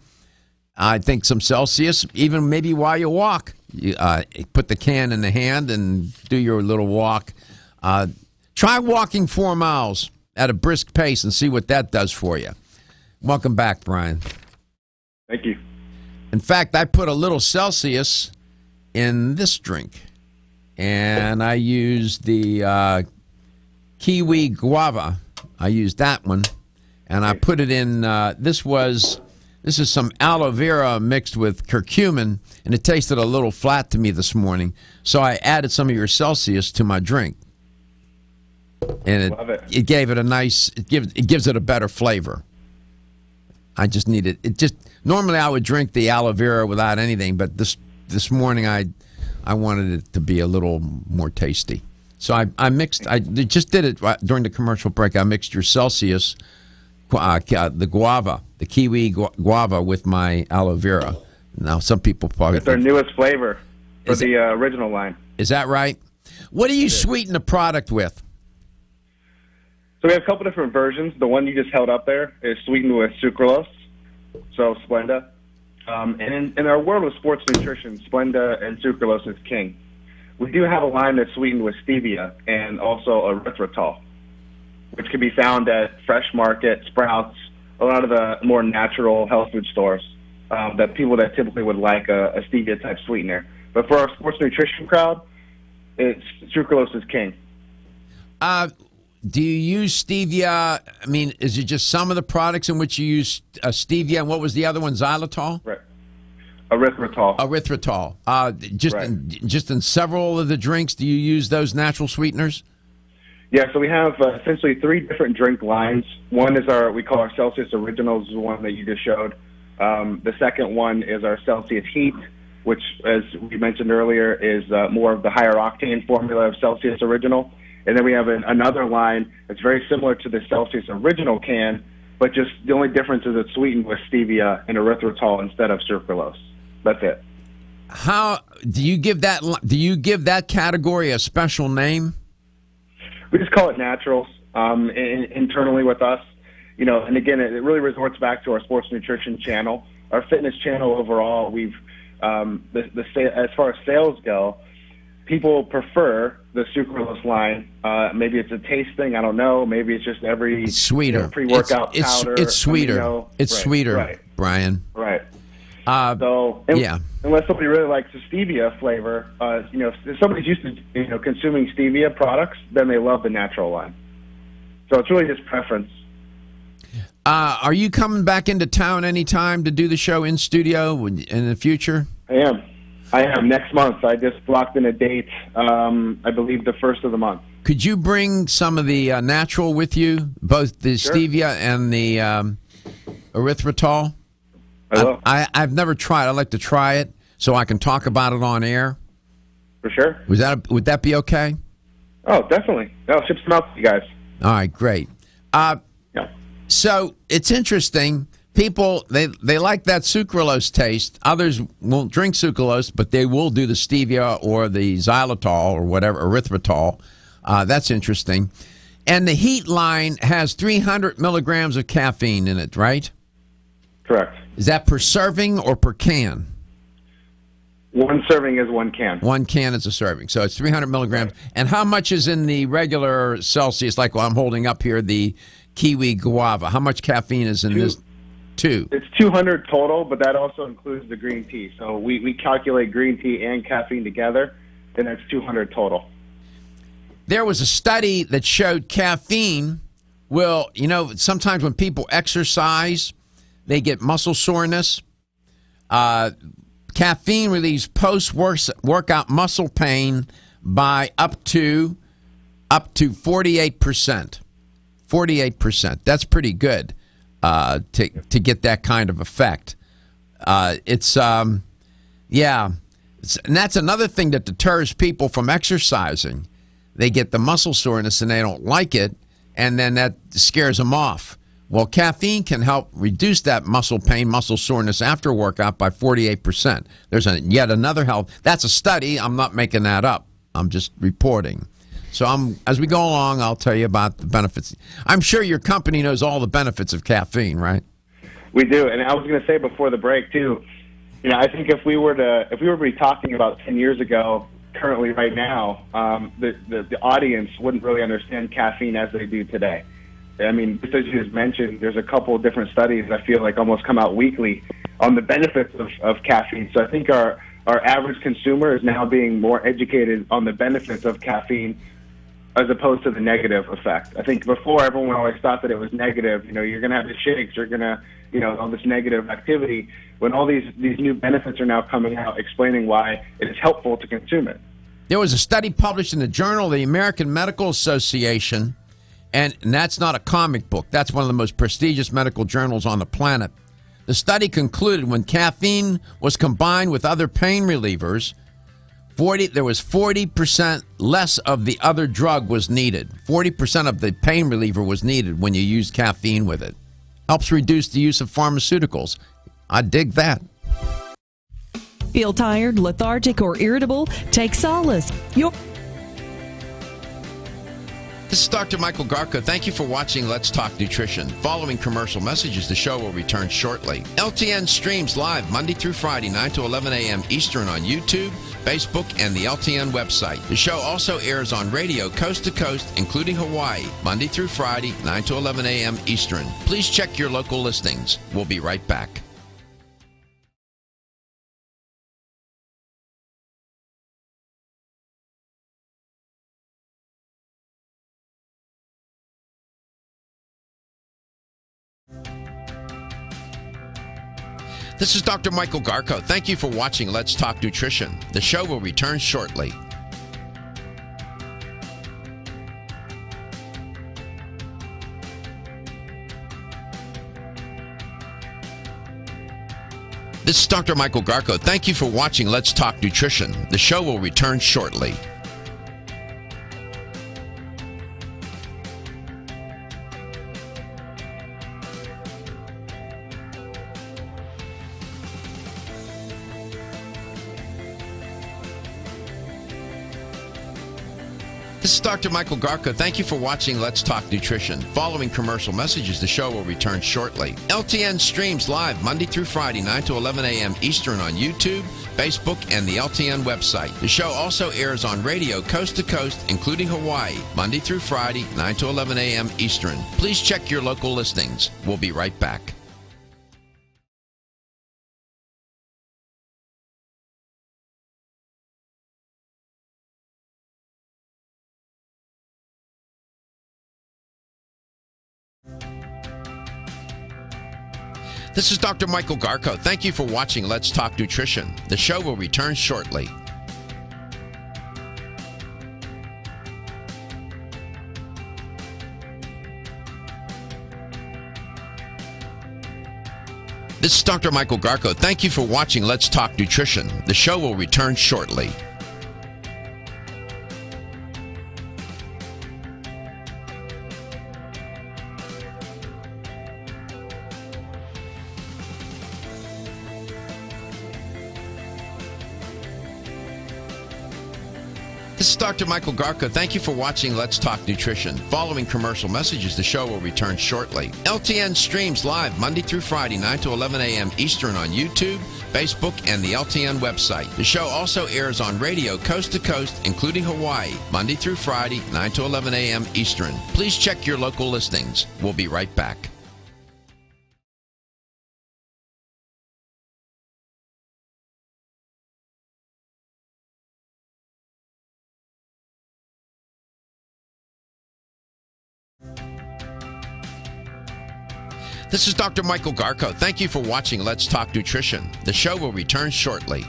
I think some Celsius, even maybe while you walk, you put the can in the hand and do your little walk. Try walking 4 miles at a brisk pace and see what that does for you. Welcome back, Bryan. Thank you. In fact, I put a little Celsius in this drink, and I used the kiwi guava. I used that one, and I put it in. This is some aloe vera mixed with curcumin, and it tasted a little flat to me this morning. So I added some of your Celsius to my drink, and it gave it a nice. It gives it a better flavor. I just needed it. Normally I would drink the aloe vera without anything, but this morning I wanted it to be a little more tasty. So I mixed. I just did it during the commercial break. I mixed your Celsius, the guava, the kiwi guava with my aloe vera. Now some people probably it's our newest flavor for the original line. Is that right? What do you sweeten the product with? So we have a couple different versions. The one you just held up there is sweetened with sucralose, so Splenda. And in our world of sports nutrition, Splenda and sucralose is king. we do have a line that's sweetened with stevia and also erythritol, which can be found at Fresh Market, Sprouts, a lot of the more natural health food stores, that people that typically would like a stevia-type sweetener. But for our sports nutrition crowd, sucralose is king. Do you use stevia? I mean, is it just some of the products in which you use stevia? And what was the other one, xylitol? Right. Erythritol. Just in several of the drinks, do you use those natural sweeteners? Yeah, so we have essentially 3 different drink lines. One is we call our Celsius Originals, the one that you just showed. The second one is our Celsius Heat, which, as we mentioned earlier, is more of the higher octane formula of Celsius Original. And then we have another line that's very similar to the Celsius Original can, but just the only difference is it's sweetened with stevia and erythritol instead of sucralose. That's it. How do you give that? Do you give that category a special name? We just call it naturals internally with us. And again, it really resorts back to our sports nutrition channel, our fitness channel overall. We've as far as sales go, people prefer the sucralose line. Maybe it's a taste thing. I don't know. Maybe it's just it's sweeter. Pre-workout powder. It's sweeter. It's sweeter, right. Brian. Right. Unless somebody really likes the stevia flavor, if somebody's used to consuming stevia products, then they love the natural line. So it's really just preference. Are you coming back into town anytime to do the show in studio in the future? I am. Next month. I just blocked in a date, I believe the 1st of the month. Could you bring some of the natural with you, both the stevia and the erythritol? I will. I've never tried. I'd like to try it so I can talk about it on air. For sure. Would that be okay? Oh, definitely. I'll ship some out to you guys. All right, great. So it's interesting. People, they like that sucralose taste. Others won't drink sucralose, but they will do the stevia or the xylitol or whatever, erythritol. That's interesting. And the Heat line has 300 milligrams of caffeine in it, right? Correct. Is that per serving or per can? One serving is one can. One can is a serving. So it's 300 milligrams. Right. And how much is in the regular Celsius, like I'm holding up here, the kiwi guava? How much caffeine is in this? 2. It's 200 total, but that also includes the green tea. So we calculate green tea and caffeine together, and that's 200 total. There was a study that showed caffeine will, sometimes when people exercise, they get muscle soreness. Caffeine relieves post-workout muscle pain by up to 48%. 48%. That's pretty good to get that kind of effect. And that's another thing that deters people from exercising. They get the muscle soreness and they don't like it, and then that scares them off. Well, caffeine can help reduce that muscle pain, muscle soreness after a workout by 48%. There's yet another health. That's a study. I'm not making that up. I'm just reporting. So as we go along, I'll tell you about the benefits. I'm sure your company knows all the benefits of caffeine, right? We do. And I was going to say before the break, too, I think if we were to be talking about 10 years ago, currently right now, the audience wouldn't really understand caffeine as they do today. I mean, just as you just mentioned, there's a couple of different studies I feel like almost come out weekly on the benefits of caffeine. So I think our average consumer is now being more educated on the benefits of caffeine as opposed to the negative effect. I think before everyone always thought that it was negative. You're going to have the shakes, you're going to, all this negative activity, when all these new benefits are now coming out explaining why it is helpful to consume it. There was a study published in the Journal of the American Medical Association, and that's not a comic book. That's one of the most prestigious medical journals on the planet. The study concluded when caffeine was combined with other pain relievers, there was 40% less of the other drug was needed. 40% of the pain reliever was needed when you used caffeine with it. Helps reduce the use of pharmaceuticals. I dig that. Feel tired, lethargic, or irritable? Take solace. This is Dr. Michael Garko. Thank you for watching Let's Talk Nutrition. Following commercial messages, the show will return shortly. LTN streams live Monday through Friday, 9 to 11 a.m. Eastern on YouTube, Facebook, and the LTN website. The show also airs on radio coast to coast, including Hawaii, Monday through Friday, 9 to 11 a.m. Eastern. Please check your local listings. We'll be right back. This is Dr. Michael Garko. Thank you for watching Let's Talk Nutrition. The show will return shortly. This is Dr. Michael Garko. Thank you for watching Let's Talk Nutrition. The show will return shortly. This is Dr. Michael Garko. Thank you for watching Let's Talk Nutrition. Following commercial messages, the show will return shortly. LTN streams live Monday through Friday, 9 to 11 a.m. Eastern on YouTube, Facebook, and the LTN website. The show also airs on radio coast to coast, including Hawaii, Monday through Friday, 9 to 11 a.m. Eastern. Please check your local listings. We'll be right back. This is Dr. Michael Garko. Thank you for watching Let's Talk Nutrition. The show will return shortly. This is Dr. Michael Garko. Thank you for watching Let's Talk Nutrition. The show will return shortly. This is Dr. Michael Garko. Thank you for watching Let's Talk Nutrition. Following commercial messages, the show will return shortly. LTN streams live Monday through Friday, 9 to 11 a.m. Eastern on YouTube, Facebook, and the LTN website. The show also airs on radio coast to coast, including Hawaii, Monday through Friday, 9 to 11 a.m. Eastern. Please check your local listings. We'll be right back. This is Dr. Michael Garko. Thank you for watching Let's Talk Nutrition. The show will return shortly.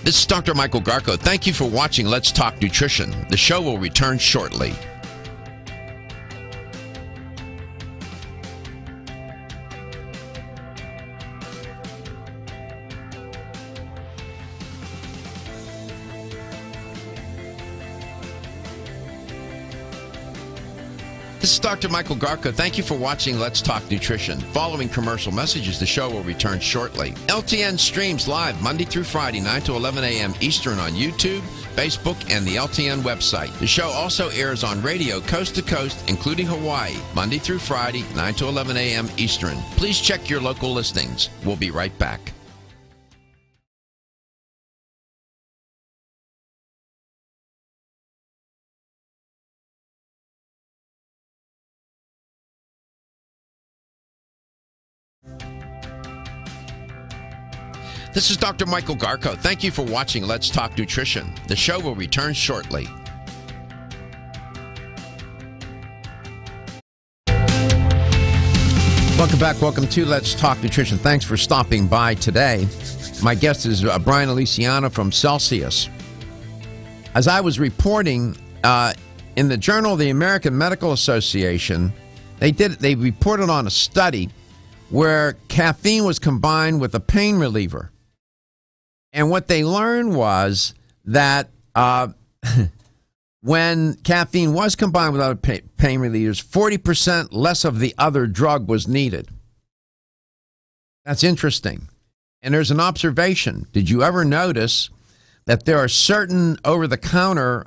This is Dr. Michael Garko. Thank you for watching Let's Talk Nutrition. The show will return shortly. This is Dr. Michael Garko. Thank you for watching Let's Talk Nutrition. Following commercial messages, the show will return shortly. LTN streams live Monday through Friday, 9 to 11 a.m. Eastern on YouTube, Facebook, and the LTN website. The show also airs on radio coast to coast, including Hawaii, Monday through Friday, 9 to 11 a.m. Eastern. Please check your local listings. We'll be right back. This is Dr. Michael Garko. Thank you for watching Let's Talk Nutrition. The show will return shortly. Welcome back. Welcome to Let's Talk Nutrition. Thanks for stopping by today. My guest is Bryan Alesiano from Celsius. As I was reporting in the Journal of the American Medical Association, they reported on a study where caffeine was combined with a pain reliever. And what they learned was that when caffeine was combined with other pain relievers, 40% less of the other drug was needed. That's interesting. And there's an observation. Did you ever notice that there are certain over-the-counter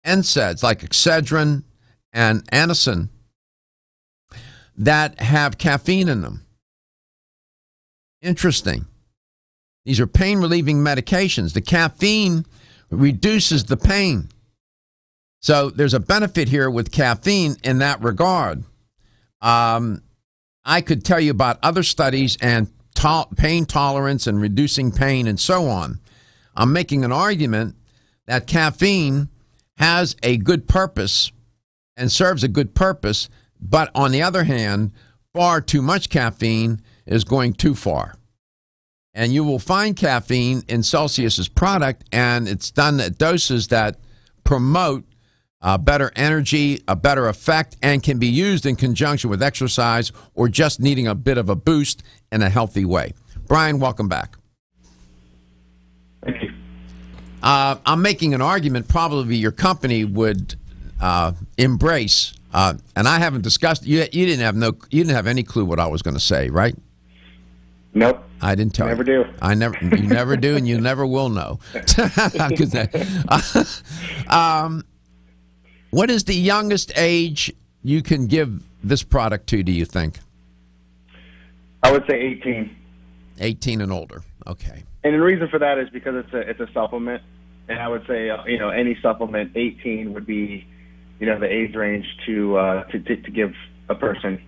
NSAIDs like Excedrin and Anacin that have caffeine in them. Interesting. These are pain-relieving medications. The caffeine reduces the pain. So there's a benefit here with caffeine in that regard. I could tell you about other studies and pain tolerance and reducing pain and so on. I'm making an argument that caffeine has a good purpose and serves a good purpose, but on the other hand, far too much caffeine is going too far. And you will find caffeine in Celsius's product, and it's done at doses that promote better energy, a better effect, and can be used in conjunction with exercise or just needing a bit of a boost in a healthy way. Bryan, welcome back. Thank you. I'm making an argument probably your company would embrace, and I haven't discussed. You didn't have any clue what I was going to say, right? Nope. I didn't tell you. Never do. You never do, and you never will know. What is the youngest age you can give this product to, do you think? I would say 18. 18 and older. Okay. And the reason for that is because it's a supplement, and I would say any supplement 18 would be the age range to give a person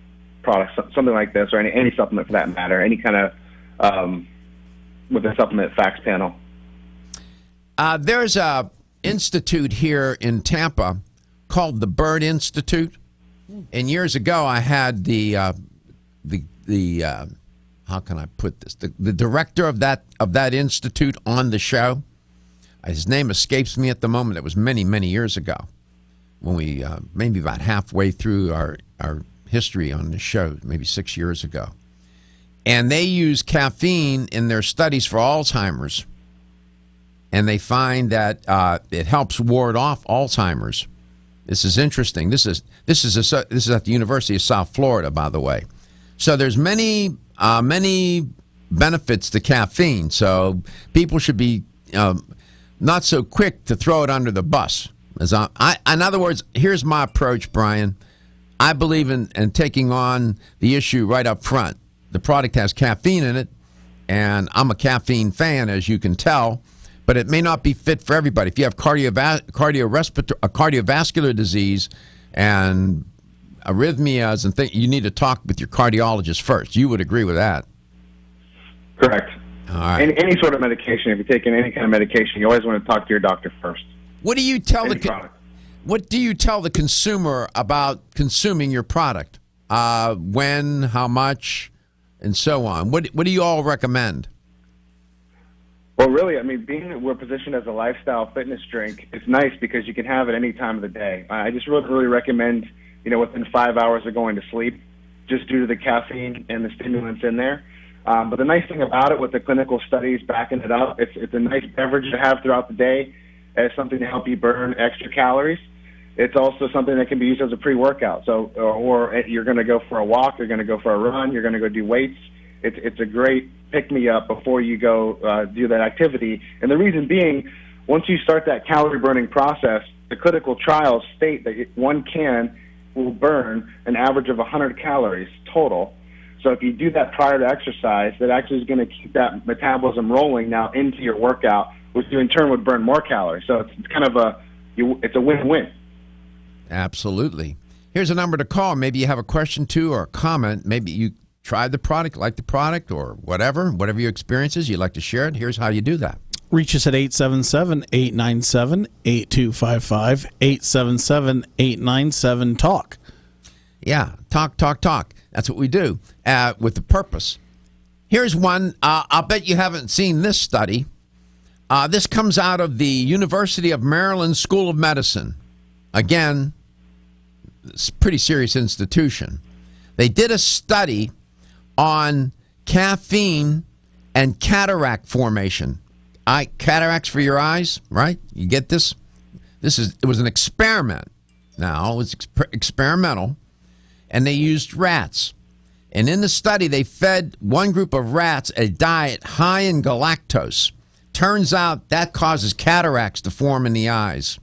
product, something like this, or any supplement for that matter, any kind of with a supplement facts panel. There's a institute here in Tampa called the Bird Institute, and years ago I had the how can I put this, the director of that institute on the show. His name escapes me at the moment. It was many years ago when we maybe about halfway through our history on the show, maybe 6 years ago. And they use caffeine in their studies for Alzheimer's, and they find that it helps ward off Alzheimer's. This is interesting. This is at the University of South Florida, by the way. So there's many benefits to caffeine. So people should be not so quick to throw it under the bus. In other words, here's my approach, Bryan. I believe in taking on the issue right up front. The product has caffeine in it, and I'm a caffeine fan, as you can tell, but it may not be fit for everybody. If you have cardiovascular disease and arrhythmias and things, you need to talk with your cardiologist first. You would agree with that? Correct. All right. Any sort of medication, if you're taking any kind of medication, you always want to talk to your doctor first. What do you tell What do you tell the consumer about consuming your product? When, how much, and so on. What do you all recommend? Well, really, I mean, being that we're positioned as a lifestyle fitness drink, it's nice because you can have it any time of the day. I just really recommend, within 5 hours of going to sleep, just due to the caffeine and the stimulants in there. But the nice thing about it, with the clinical studies backing it up, it's a nice beverage to have throughout the day as something to help you burn extra calories. It's also something that can be used as a pre-workout. So, or you're going to go for a walk, you're going to go for a run, you're going to go do weights. It's a great pick-me-up before you go do that activity. And the reason being, once you start that calorie-burning process, the clinical trials state that one can will burn an average of 100 calories total. So if you do that prior to exercise, that actually is going to keep that metabolism rolling now into your workout, which in turn would burn more calories. So it's kind of it's a win-win. Absolutely. Here's a number to call. Maybe you have a question too or a comment. Maybe you tried the product, like the product, or whatever your experiences, you'd like to share it. Here's how you do that. Reach us at 877-897-8255, 877-897-TALK. Yeah, talk. That's what we do with the purpose. Here's one. I'll bet you haven't seen this study. This comes out of the University of Maryland School of Medicine. Again, it's a pretty serious institution. They did a study on caffeine and cataract formation. Cataracts for your eyes, right? You get this? It was an experiment. Now, it was experimental, and they used rats. And in the study, they fed one group of rats a diet high in galactose. Turns out that causes cataracts to form in the eyes.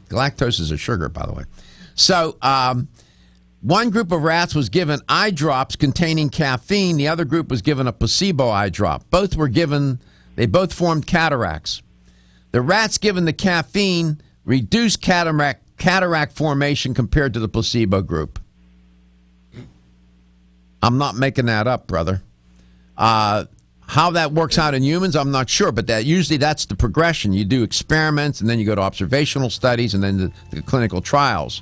Galactose is a sugar, by the way. So one group of rats was given eye drops containing caffeine. The other group was given a placebo eye drop. They both formed cataracts. The rats given the caffeine reduced cataract formation compared to the placebo group. I'm not making that up, brother. How that works out in humans, I'm not sure, but usually that's the progression. You do experiments, and then you go to observational studies, and then the clinical trials.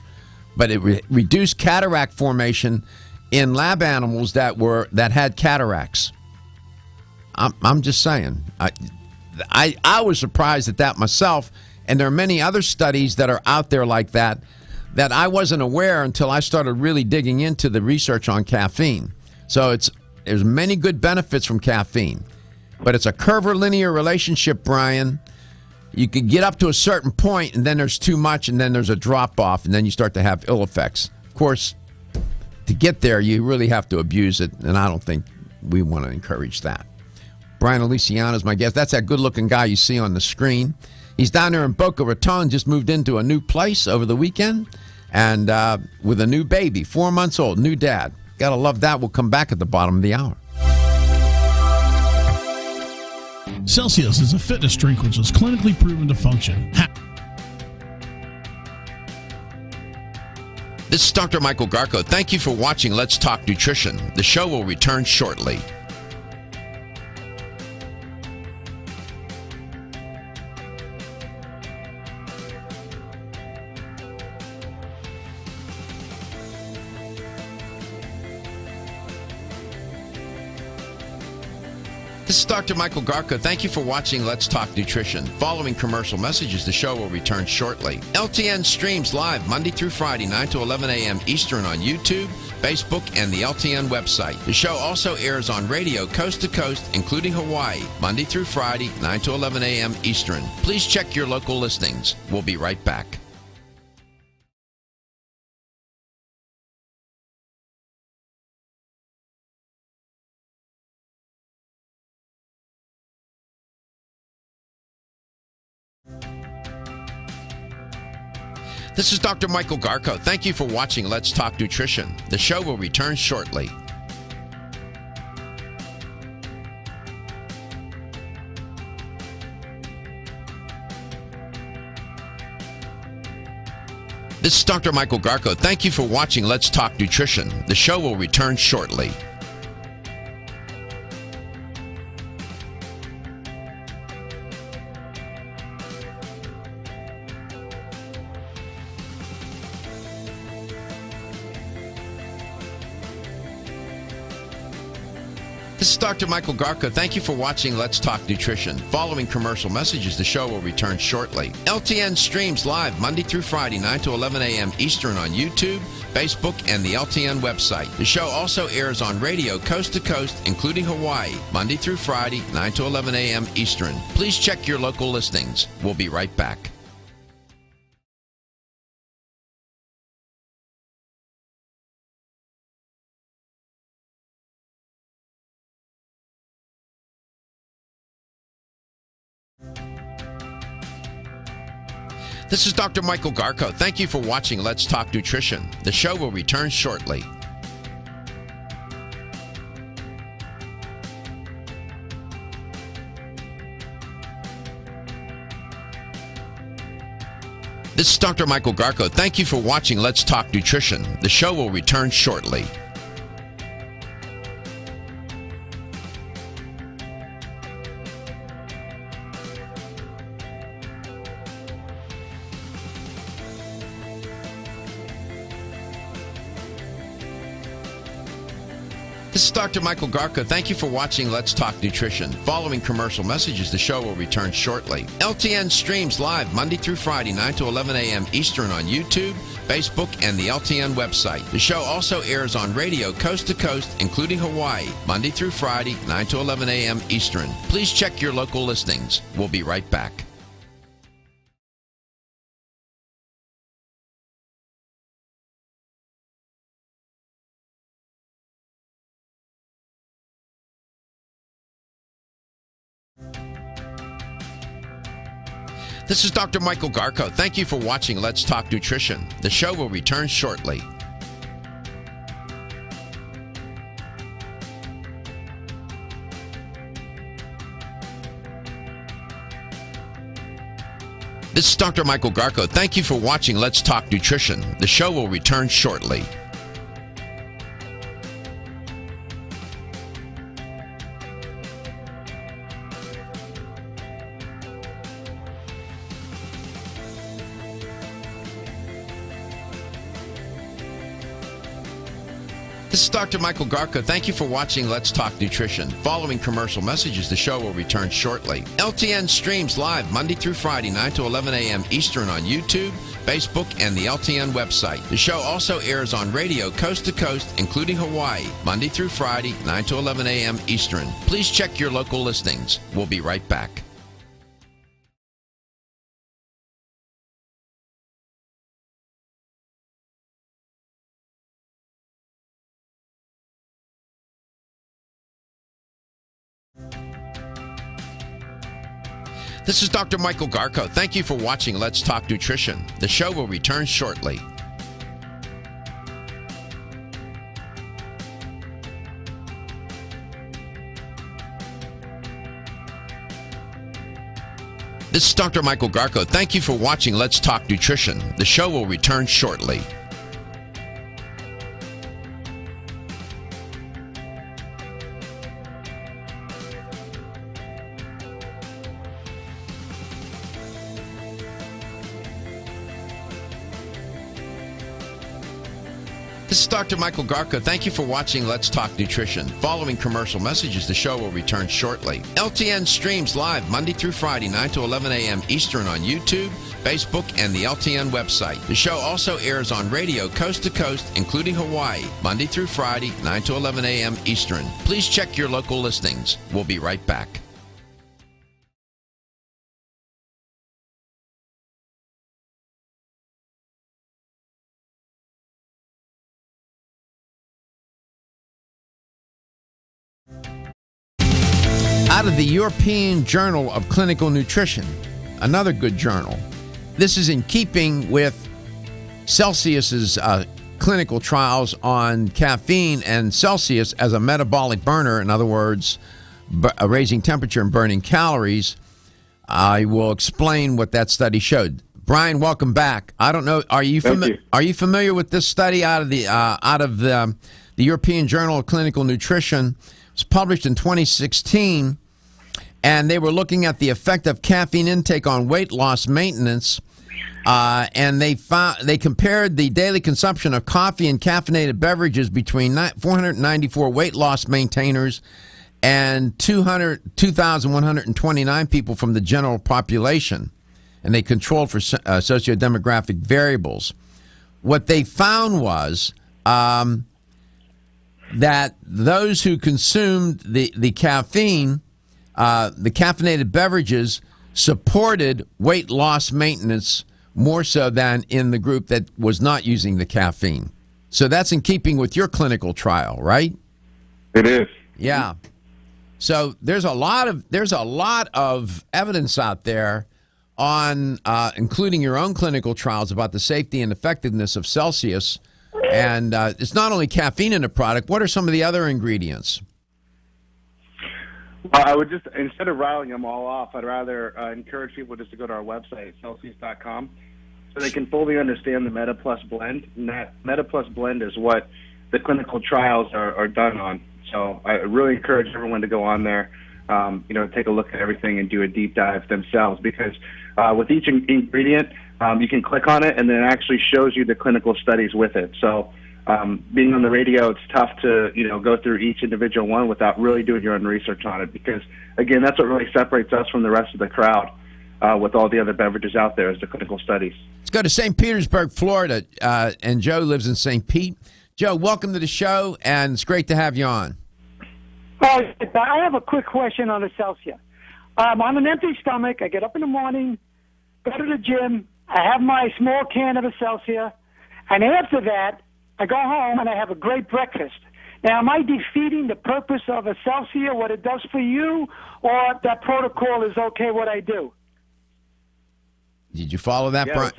But it reduced cataract formation in lab animals that had cataracts. I'm just saying. I was surprised at that myself, and there are many other studies that are out there like that I wasn't aware until I started really digging into the research on caffeine. So there's many good benefits from caffeine, but it's a curvilinear relationship, Brian. You could get up to a certain point, and then there's too much, and then there's a drop-off, and then you start to have ill effects. Of course, to get there, you really have to abuse it, and I don't think we want to encourage that. Bryan Alesiano is my guest. That's that good-looking guy you see on the screen. He's down there in Boca Raton, just moved into a new place over the weekend, and with a new baby, 4 months old, new dad. Got to love that. We'll come back at the bottom of the hour. Celsius is a fitness drink which is clinically proven to function. This is Dr. Michael Garko. Thank you for watching Let's Talk Nutrition. The show will return shortly. This is Dr. Michael Garko. Thank you for watching Let's Talk Nutrition. Following commercial messages, the show will return shortly. LTN streams live Monday through Friday, 9 to 11 a.m. Eastern on YouTube, Facebook, and the LTN website. The show also airs on radio coast to coast, including Hawaii, Monday through Friday, 9 to 11 a.m. Eastern. Please check your local listings. We'll be right back. This is Dr. Michael Garko. Thank you for watching Let's Talk Nutrition. The show will return shortly. This is Dr. Michael Garko. Thank you for watching Let's Talk Nutrition. The show will return shortly. This is Dr. Michael Garko. Thank you for watching Let's Talk Nutrition. Following commercial messages, the show will return shortly. LTN streams live Monday through Friday, 9 to 11 a.m. Eastern on YouTube, Facebook, and the LTN website. The show also airs on radio coast to coast, including Hawaii, Monday through Friday, 9 to 11 a.m. Eastern. Please check your local listings. We'll be right back. This is Dr. Michael Garko. Thank you for watching Let's Talk Nutrition. The show will return shortly. This is Dr. Michael Garko. Thank you for watching Let's Talk Nutrition. The show will return shortly. This is Dr. Michael Garko. Thank you for watching Let's Talk Nutrition. Following commercial messages, the show will return shortly. LTN streams live Monday through Friday, 9 to 11 a.m. Eastern on YouTube, Facebook, and the LTN website. The show also airs on radio coast to coast, including Hawaii, Monday through Friday, 9 to 11 a.m. Eastern. Please check your local listings. We'll be right back. This is Dr. Michael Garko. Thank you for watching Let's Talk Nutrition. The show will return shortly. This is Dr. Michael Garko. Thank you for watching Let's Talk Nutrition. The show will return shortly. This is Dr. Michael Garko. Thank you for watching Let's Talk Nutrition. Following commercial messages, the show will return shortly. LTN streams live Monday through Friday, 9 to 11 a.m. Eastern on YouTube, Facebook, and the LTN website. The show also airs on radio coast to coast, including Hawaii, Monday through Friday, 9 to 11 a.m. Eastern. Please check your local listings. We'll be right back. This is Dr. Michael Garko. Thank you for watching Let's Talk Nutrition. The show will return shortly. This is Dr. Michael Garko. Thank you for watching Let's Talk Nutrition. The show will return shortly. This is Dr. Michael Garko. Thank you for watching Let's Talk Nutrition. Following commercial messages, the show will return shortly. LTN streams live Monday through Friday, 9 to 11 a.m. Eastern on YouTube, Facebook, and the LTN website. The show also airs on radio coast to coast, including Hawaii, Monday through Friday, 9 to 11 a.m. Eastern. Please check your local listings. We'll be right back. Out of the European Journal of Clinical Nutrition, another good journal. This is in keeping with Celsius's clinical trials on caffeine and Celsius as a metabolic burner, in other words, raising temperature and burning calories. I will explain what that study showed. Brian, welcome back. I don't know, are you familiar with this study out of the European Journal of Clinical Nutrition? It was published in 2016. And they were looking at the effect of caffeine intake on weight loss maintenance, and they compared the daily consumption of coffee and caffeinated beverages between 494 weight loss maintainers and 2,129 people from the general population, and they controlled for sociodemographic variables. What they found was that those who consumed the caffeine, the caffeinated beverages, supported weight loss maintenance more so than in the group that was not using the caffeine. So that's in keeping with your clinical trial, right? It is. Yeah. So there's a lot of evidence out there on, including your own clinical trials, about the safety and effectiveness of Celsius. And it's not only caffeine in the product. What are some of the other ingredients? I would just, instead of riling them all off, I'd rather encourage people just to go to our website, Celsius.com, so they can fully understand the Meta Plus blend. And that Meta Plus blend is what the clinical trials are done on. So I really encourage everyone to go on there, take a look at everything and do a deep dive themselves, because with each ingredient, you can click on it and then it actually shows you the clinical studies with it. So being on the radio, it's tough to, go through each individual one without really doing your own research on it, because, again, that's what really separates us from the rest of the crowd with all the other beverages out there, is the clinical studies. Let's go to St. Petersburg, Florida, and Joe lives in St. Pete. Joe, welcome to the show, and it's great to have you on. I have a quick question on the Celsius. I'm on an empty stomach. I get up in the morning, go to the gym, I have my small can of a Celsius, and after that, I go home and I have a great breakfast. Now, am I defeating the purpose of a Celsius, what it does for you, or that protocol is okay what I do? Did you follow that, Bryan?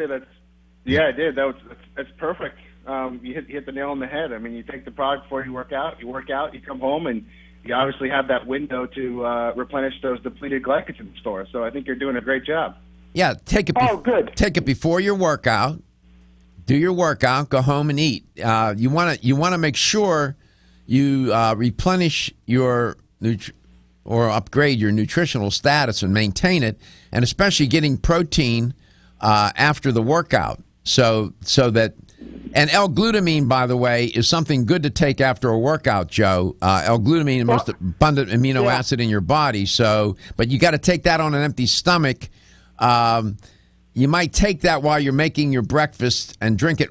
I did. That's perfect. You hit the nail on the head. I mean, you take the product before you work out, you come home, and you obviously have that window to replenish those depleted glycogen stores. So I think you're doing a great job. Yeah, take it. Good. Take it before your workout. Do your workout. Go home and eat. You want to make sure you replenish your or upgrade your nutritional status and maintain it, and especially getting protein after the workout. So that, and L-glutamine, by the way, is something good to take after a workout, Joe. L-glutamine, the most abundant amino acid in your body. So, but you got to take that on an empty stomach. You might take that while you're making your breakfast and drink it,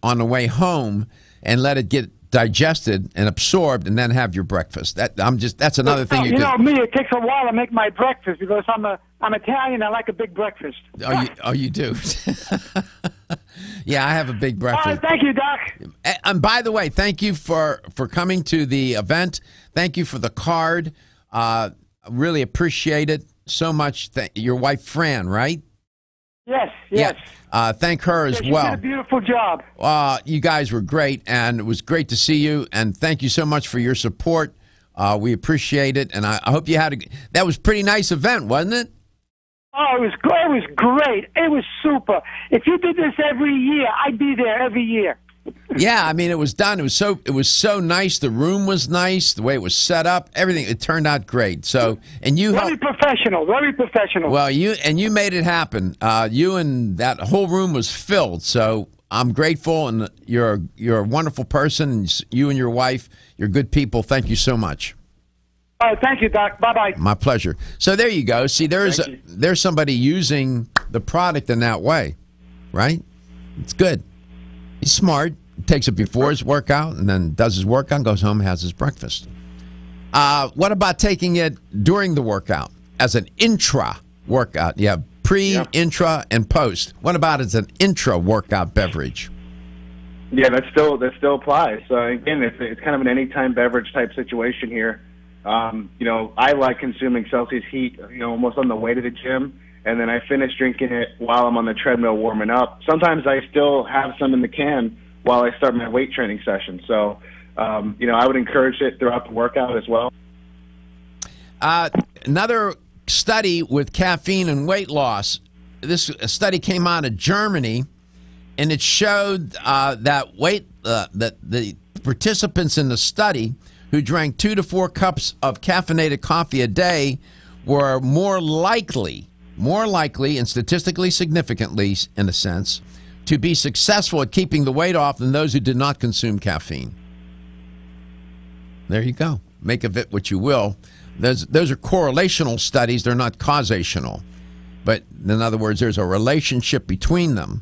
on the way home, and let it get digested and absorbed, and then have your breakfast. That's another thing you know me. It takes a while to make my breakfast because I'm Italian. I like a big breakfast. You do. Yeah, I have a big breakfast. All right, thank you, Doc. And by the way, thank you for coming to the event. Thank you for the card. Really appreciate it so much. Your wife, Fran, right? Yes. Yeah. Thank her as well. She did a beautiful job. You guys were great, and it was great to see you. And thank you so much for your support. We appreciate it, and I hope you had that was a pretty nice event, wasn't it? Oh, it was great. It was super. If you did this every year, I'd be there every year. Yeah, I mean, it was done. It was so nice. The room was nice. The way it was set up, everything. It turned out great. So, and you very professional. Well, you made it happen. You and that whole room was filled. So I'm grateful, and you're a wonderful person. You and your wife, you're good people. Thank you so much. All right, thank you, Doc. Bye-bye. My pleasure. So there you go. See, there's somebody using the product in that way, right? It's good. He's smart. Takes it before his workout, and then does his workout, goes home, has his breakfast. What about taking it during the workout as an intra-workout? You have pre, intra, and post. What about as an intra-workout beverage? Yeah, that still applies. So again, it's kind of an anytime beverage type situation here. I like consuming Celsius Heat, almost on the way to the gym, and then I finish drinking it while I'm on the treadmill warming up. Sometimes I still have some in the can while I start my weight training session. So, I would encourage it throughout the workout as well. Another study with caffeine and weight loss. This study came out of Germany, and it showed that that the participants in the study who drank 2 to 4 cups of caffeinated coffee a day were more likely and statistically significantly, in a sense, to be successful at keeping the weight off than those who did not consume caffeine. There you go. Make of it what you will. Those are correlational studies. They're not causational. But in other words, there's a relationship between them.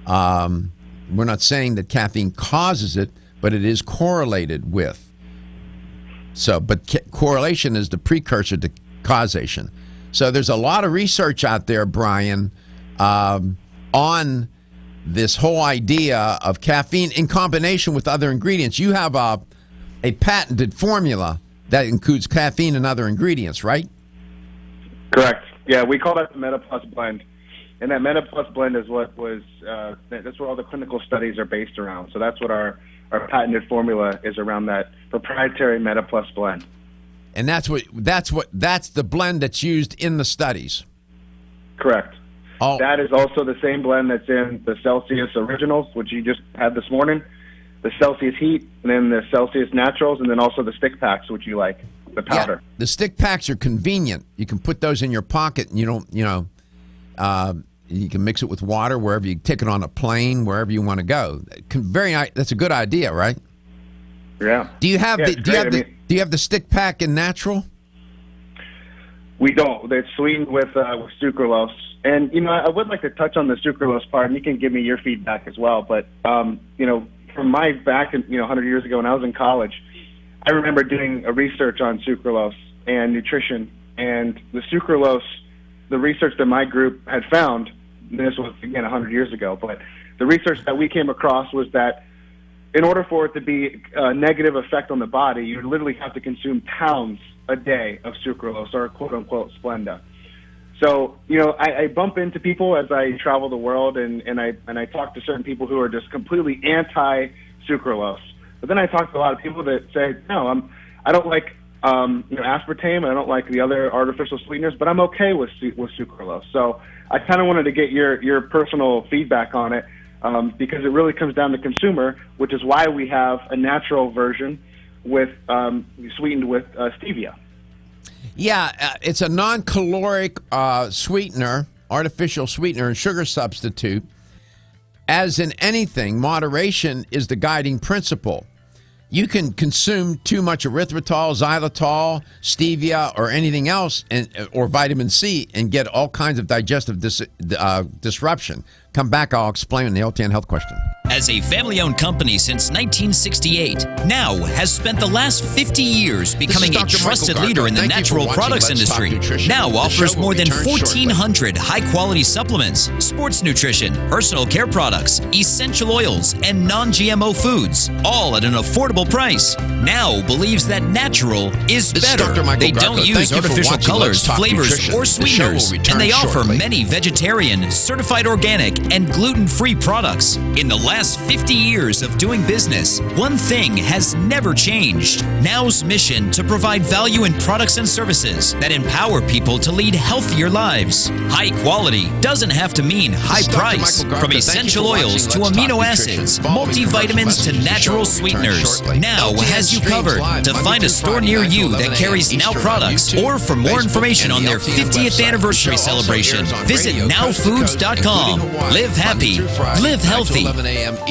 We're not saying that caffeine causes it, but it is correlated with. So, but correlation is the precursor to causation. So there's a lot of research out there, Bryan, on this whole idea of caffeine in combination with other ingredients. You have a patented formula that includes caffeine and other ingredients, right? Correct. Yeah, we call that the MetaPlus blend. And that MetaPlus blend is what was, that's what all the clinical studies are based around. So that's what our patented formula is around, that proprietary MetaPlus blend. And that's the blend that's used in the studies. Correct. That is also the same blend that's in the Celsius Originals, which you just had this morning, the Celsius Heat, and then the Celsius Naturals, and then also the stick packs, which you like, the powder. Yeah, the stick packs are convenient. You can put those in your pocket, and you can mix it with water wherever you take it on a plane, wherever you want to go. That's a good idea, right? Yeah. Do you have the stick pack in natural? We don't. It's sweetened with sucralose. And, I would like to touch on the sucralose part, and you can give me your feedback as well. But, from my back, 100 years ago when I was in college, I remember doing a research on sucralose and nutrition. And the sucralose, the research that my group had found, and this was, again, 100 years ago, but the research that we came across was that in order for it to be a negative effect on the body, you literally have to consume pounds a day of sucralose, or quote-unquote Splenda. So, I bump into people as I travel the world, and I talk to certain people who are just completely anti-sucralose. But then I talk to a lot of people that say, no, I don't like aspartame, and I don't like the other artificial sweeteners, but I'm okay with sucralose. So I kind of wanted to get your personal feedback on it, because it really comes down to consumer, which is why we have a natural version with sweetened with stevia. Yeah, it's a non-caloric sweetener, artificial sweetener, and sugar substitute. As in anything, moderation is the guiding principle. You can consume too much erythritol, xylitol, stevia, or anything else, or vitamin C, and get all kinds of digestive disruption. Come back, I'll explain the LTN Health Question. As a family-owned company since 1968, Now has spent the last 50 years becoming a trusted leader in the natural products industry. Now offers more than 1,400 high-quality supplements, sports nutrition, personal care products, essential oils, and non-GMO foods, all at an affordable price. Now believes that natural is better. They don't use artificial colors, flavors, or sweeteners, and they offer many vegetarian, certified organic, and gluten-free products. In the last 50 years of doing business, one thing has never changed. Now's mission to provide value in products and services that empower people to lead healthier lives. High quality doesn't have to mean high price. From essential oils to amino acids, multivitamins to natural sweeteners, Now has you covered. To find a store near you that carries Now products, or for more information on their 50th anniversary celebration, visit nowfoods.com. Live happy, live healthy.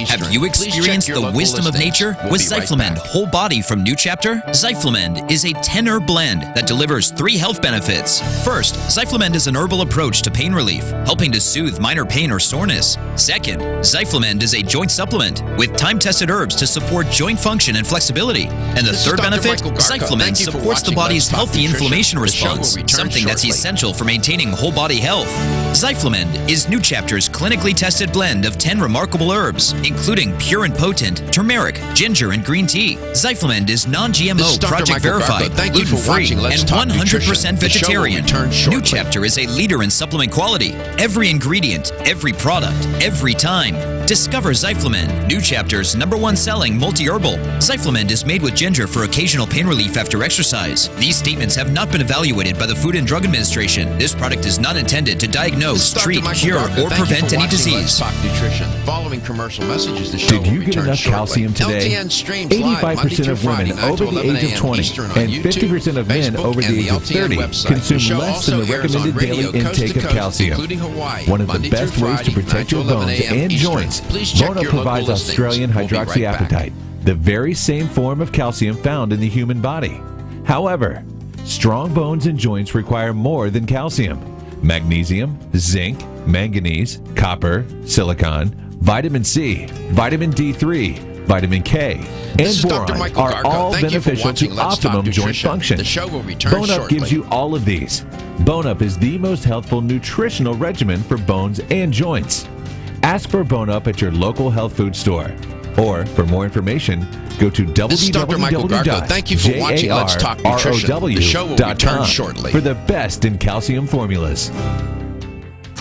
Have you experienced the wisdom of nature with Zyflamend Whole Body from New Chapter? Zyflamend is a 10-herb blend that delivers 3 health benefits. First, Zyflamend is an herbal approach to pain relief, helping to soothe minor pain or soreness. Second, Zyflamend is a joint supplement with time-tested herbs to support joint function and flexibility. And the third benefit, Zyflamend supports the body's healthy inflammation response, something that's essential for maintaining whole body health. Zyflamend is New Chapter's clinically tested blend of 10 remarkable herbs, including pure and potent turmeric, ginger, and green tea. Zyflamend is non-GMO, project verified, gluten-free, and 100% vegetarian. New Chapter is a leader in supplement quality. Every ingredient, every product, every time. Discover Zyflamend, New Chapter's #1 selling multi-herbal. Zyflamend is made with ginger for occasional pain relief after exercise. These statements have not been evaluated by the Food and Drug Administration. This product is not intended to diagnose, treat, cure, or prevent any disease. Following commercial messages, Did you get enough calcium today? 85% of women over the age of 20 and 50% of men over the age of 30 consume less than the recommended daily intake of calcium. One of the best ways to protect your bones and joints, Bona provides Australian hydroxyapatite, the very same form of calcium found in the human body. However, strong bones and joints require more than calcium. Magnesium, zinc, manganese, copper, silicon, vitamin C, vitamin D3, vitamin K, and boron are all beneficial to optimum joint function. Bone Up gives you all of these. Bone Up is the most healthful nutritional regimen for bones and joints. Ask for Bone Up at your local health food store. Or, for more information, go to www.jarrow.com for the best in calcium formulas.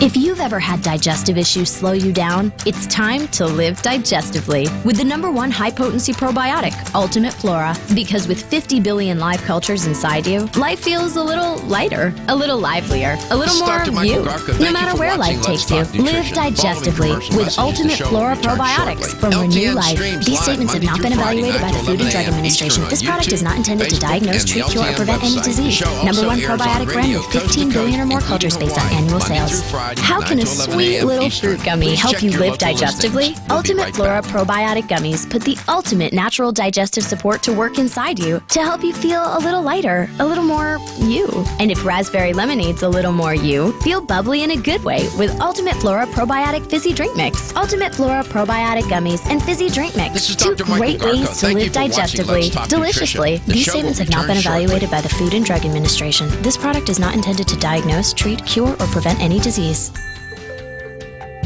If you've ever had digestive issues slow you down, it's time to live digestively with the #1 high-potency probiotic, Ultimate Flora. Because with 50 billion live cultures inside you, life feels a little lighter, a little livelier, a little more you. No matter where life takes you, live digestively with Ultimate Flora probiotics from Renew Life. These statements have not been evaluated by the Food and Drug Administration. This product is not intended to diagnose, treat, cure, or prevent any disease. #1 probiotic brand with 15 billion or more cultures based on annual sales. How can a sweet little fruit gummy help you live digestively? Ultimate Flora Probiotic Gummies put the ultimate natural digestive support to work inside you to help you feel a little lighter, a little more you. And if raspberry lemonade's a little more you, feel bubbly in a good way with Ultimate Flora Probiotic Fizzy Drink Mix. Ultimate Flora Probiotic Gummies and Fizzy Drink Mix. 2 great ways to live digestively, deliciously. These statements have not been evaluated by the Food and Drug Administration. This product is not intended to diagnose, treat, cure, or prevent any disease.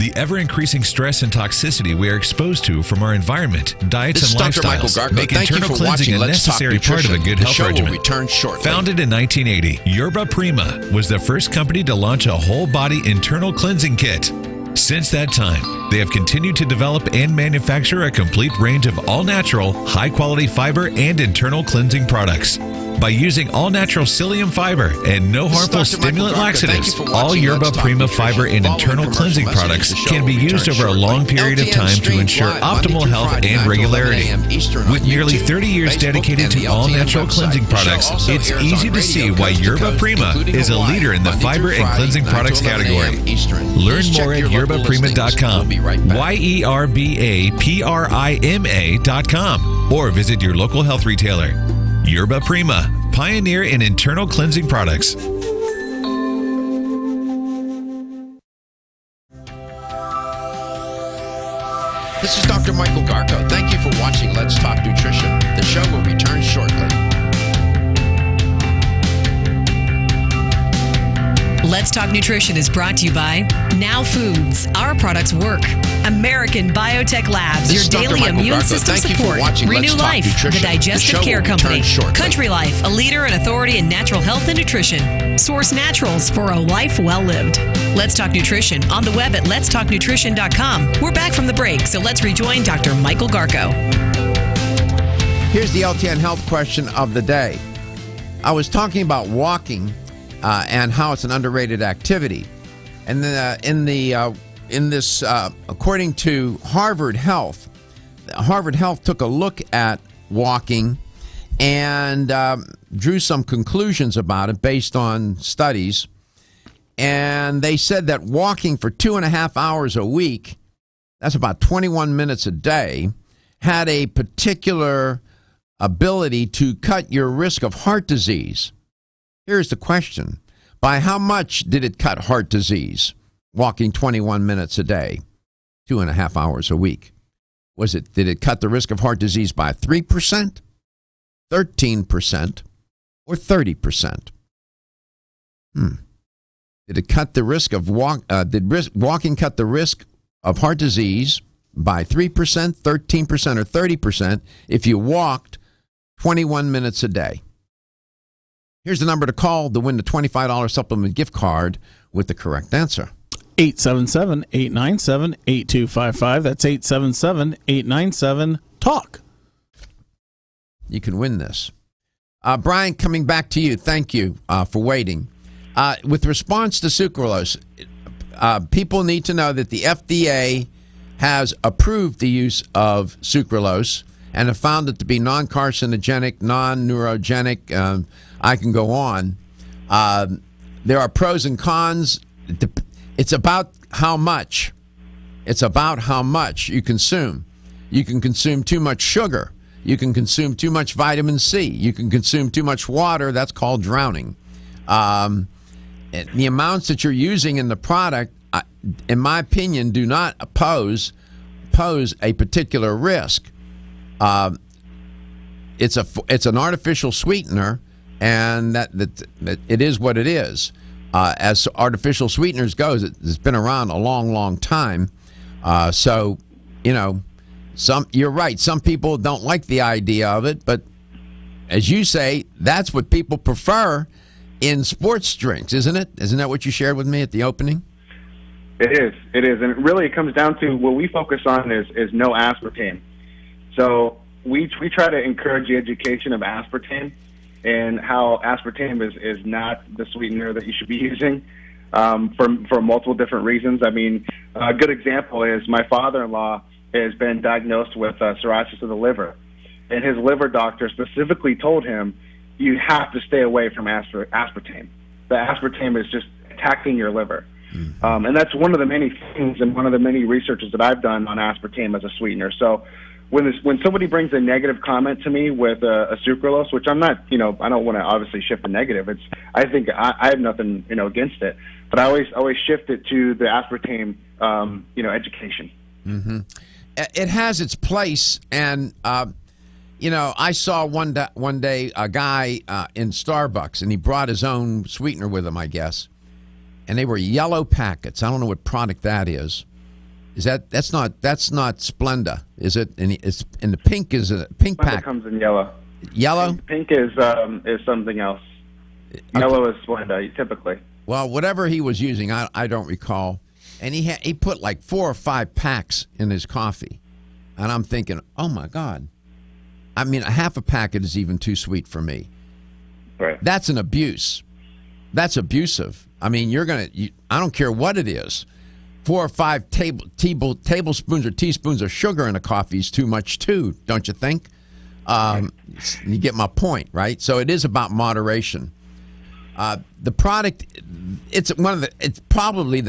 the ever-increasing stress and toxicity we are exposed to from our environment, diets, and lifestyles make internal cleansing a necessary part of a good health regimen. Founded in 1980, Yerba Prima was the first company to launch a whole-body internal cleansing kit. Since that time, they have continued to develop and manufacture a complete range of all-natural, high-quality fiber and internal cleansing products. By using all-natural psyllium fiber and no harmful stimulant laxatives, all Yerba Prima fiber and internal cleansing products can be used over a long period of time to ensure optimal health and regularity. With nearly 30 years dedicated to all-natural cleansing products, it's easy to see why Yerba Prima is a leader in the fiber and cleansing products category. Learn more at yerbaprima.com, YERBAPRIMA.com, or visit your local health retailer. Yerba Prima, pioneer in internal cleansing products. This is Dr. Michael Garko. Thank you for watching Let's Talk Nutrition. The show will return shortly. Let's Talk Nutrition is brought to you by Now Foods. Our products work. American Biotech Labs, your daily immune system support. Renew Life, the digestive care company. Country Life, a leader and authority in natural health and nutrition. Source Naturals for a life well lived. Let's Talk Nutrition on the web at letstalknutrition.com. We're back from the break, so let's rejoin Dr. Michael Garko. Here's the LTN health question of the day. I was talking about walking and how it's an underrated activity, and according to Harvard Health took a look at walking and drew some conclusions about it based on studies, and they said that walking for 2.5 hours a week, that's about 21 minutes a day, had a particular ability to cut your risk of heart disease. Here's the question. By how much did it cut heart disease, walking 21 minutes a day, 2.5 hours a week? Did it cut the risk of heart disease by 3%, 13%, or 30%? Did it cut the risk of walking cut the risk of heart disease by 3%, 13%, or 30% if you walked 21 minutes a day? Here's the number to call to win the $25 supplement gift card with the correct answer. 877-897-8255. That's 877-897-TALK. You can win this. Brian, coming back to you. Thank you for waiting. With response to sucralose, people need to know that the FDA has approved the use of sucralose and have found it to be non-carcinogenic, non-neurogenic. I can go on. There are pros and cons. It's about how much. It's about how much you consume. You can consume too much sugar. You can consume too much vitamin C. You can consume too much water. That's called drowning. The amounts that you're using in the product, in my opinion, do not pose a particular risk. It's an artificial sweetener, and that it is what it is. As artificial sweeteners goes, it's been around a long, long time. So, you're right. Some people don't like the idea of it, but as you say, that's what people prefer in sports drinks, isn't it? Isn't that what you shared with me at the opening? It is, and it comes down to what we focus on is no aspartame. So we try to encourage the education of aspartame and how aspartame is not the sweetener that you should be using for multiple different reasons. I mean, a good example is my father-in-law has been diagnosed with cirrhosis of the liver, and his liver doctor specifically told him, you have to stay away from aspartame. The aspartame is just attacking your liver. Mm-hmm. And that's one of the many things and one of the many researches that I've done on aspartame as a sweetener. So when somebody brings a negative comment to me with a sucralose, which I'm not, I don't want to obviously shift the negative. I think I have nothing, against it, but I always shift it to the aspartame, education. Mm-hmm. It has its place, and I saw one day a guy in Starbucks, and he brought his own sweetener with him, I guess, and they were yellow packets. I don't know what product that is, That's not Splenda, is it? And it's in the pink. Is a pink Splenda pack? Comes in yellow. Yellow. Pink is something else. Yellow is Splenda typically. Well, whatever he was using, I don't recall. And he put like 4 or 5 packs in his coffee, and I'm thinking, oh my God. I mean, a half a packet is even too sweet for me. Right. That's an abuse. That's abusive. I mean, I don't care what it is. 4 or 5 tablespoons or teaspoons of sugar in a coffee is too much too, don't you think? You get my point, right? So it is about moderation. The product, it's probably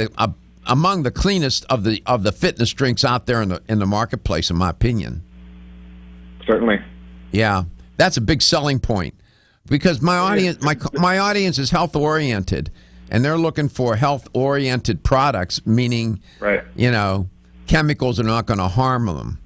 among the cleanest of the fitness drinks out there in the marketplace, in my opinion. Certainly. Yeah, that's a big selling point because my audience is health oriented, and they're looking for health oriented products, meaning chemicals are not going to harm them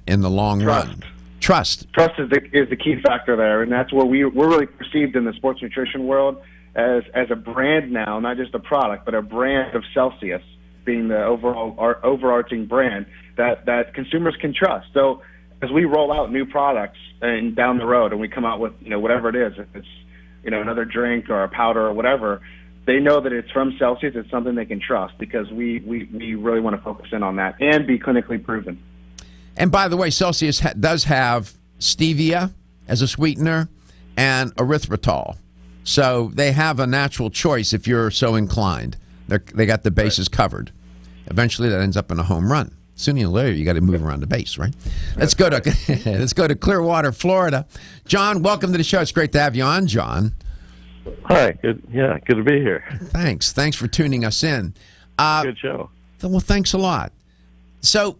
in the long run. Trust is the key factor there, and that's where we're really perceived in the sports nutrition world as a brand now, not just a product, but a brand of Celsius being the overarching brand that consumers can trust. So as we roll out new products and down the road, and we come out with whatever it is, if it's another drink or a powder or whatever, they know that it's from Celsius. It's something they can trust because we really want to focus in on that and be clinically proven. And by the way, Celsius does have stevia as a sweetener and erythritol. So they have a natural choice if you're so inclined. They got the bases covered. Eventually that ends up in a home run. Sooner or later, you got to move around the base, right? Let's go to Clearwater, Florida. John, welcome to the show. It's great to have you on, John. Hi. Good to be here. Thanks for tuning us in. Good show. Well, thanks a lot. So,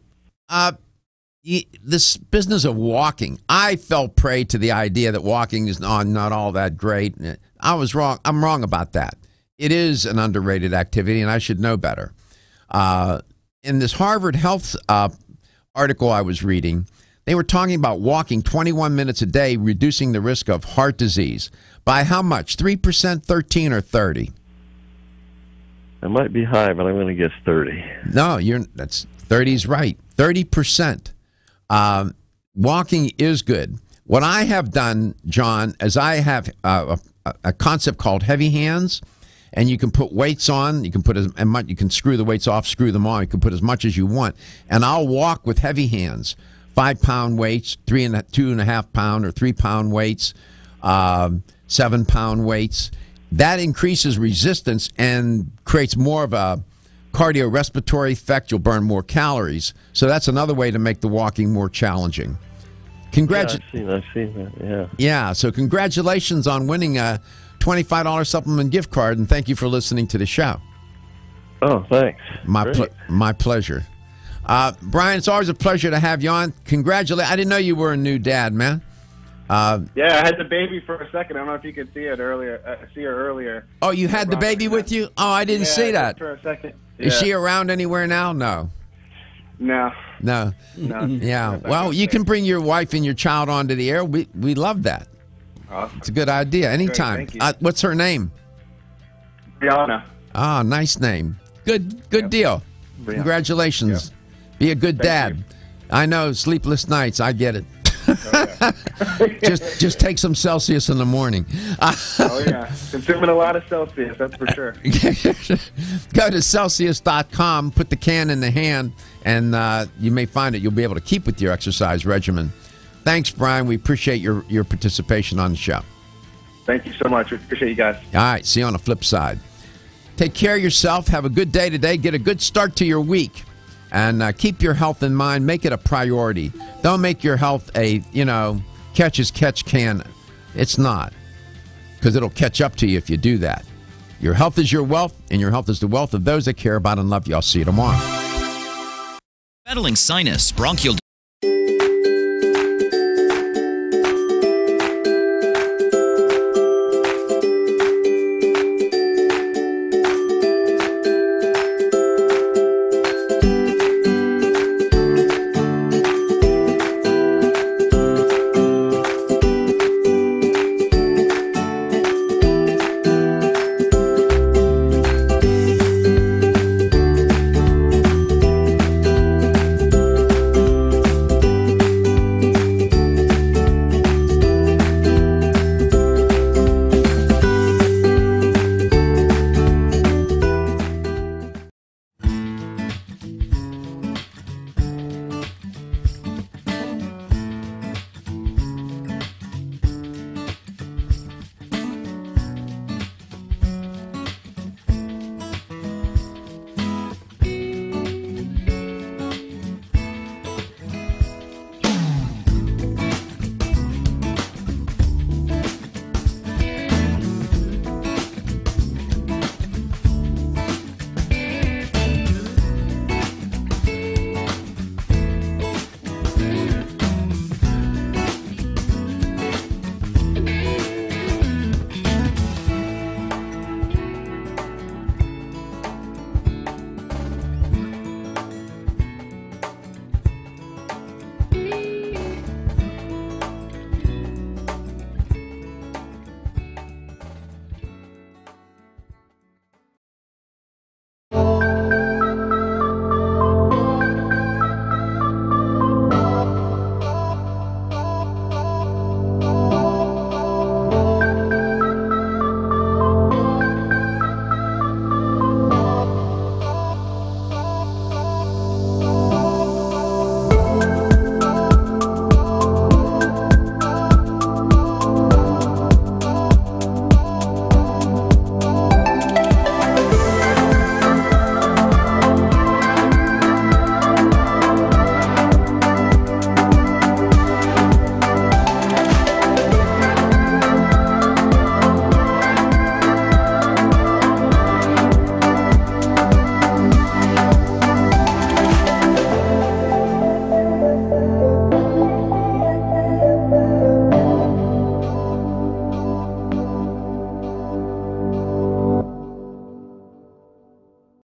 this business of walking, I fell prey to the idea that walking is not all that great. I was wrong. I'm wrong about that. It is an underrated activity, and I should know better. In this Harvard Health article I was reading, they were talking about walking 21 minutes a day, reducing the risk of heart disease. By how much? 3%, 13, or 30? It might be high, but I'm going to guess 30. No, 30's right. 30%. Walking is good. What I have done, John, is I have a concept called heavy hands. And you can put weights on. You can screw the weights off, screw them on. You can put as much as you want. And I'll walk with heavy hands, 5-pound weights, 2.5 pound or 3-pound weights, 7-pound weights. That increases resistance and creates more of a cardiorespiratory effect. You'll burn more calories. So that's another way to make the walking more challenging. I've seen that. Yeah. Yeah. So congratulations on winning a $25 supplement gift card, and thank you for listening to the show. Oh, thanks. My pleasure. Bryan, it's always a pleasure to have you on. Congratulations. I didn't know you were a new dad, man. I had the baby for a second. I don't know if you could see it earlier. See her earlier. Oh, you had the baby with you? Oh, I didn't see that. For a second. Yeah. Is she around anywhere now? No. Yeah. Well, you can bring your wife and your child onto the air. We love that. Awesome. It's a good idea. Anytime. Great, thank you. What's her name? Brianna. Ah, nice name. Good deal. Brianna. Congratulations. Yep. Be a good dad. You. I know, sleepless nights. I get it. Oh, yeah. just take some Celsius in the morning. Oh, yeah. Consuming a lot of Celsius, that's for sure. Go to Celsius.com, put the can in the hand, and you may find it you'll be able to keep with your exercise regimen. Thanks, Bryan. We appreciate your participation on the show. Thank you so much. We appreciate you guys. All right. See you on the flip side. Take care of yourself. Have a good day today. Get a good start to your week. And keep your health in mind. Make it a priority. Don't make your health a, catch as catch can. It's not. Because it'll catch up to you if you do that. Your health is your wealth, and your health is the wealth of those that care about and love you. I'll see you tomorrow. Battling sinus, bronchial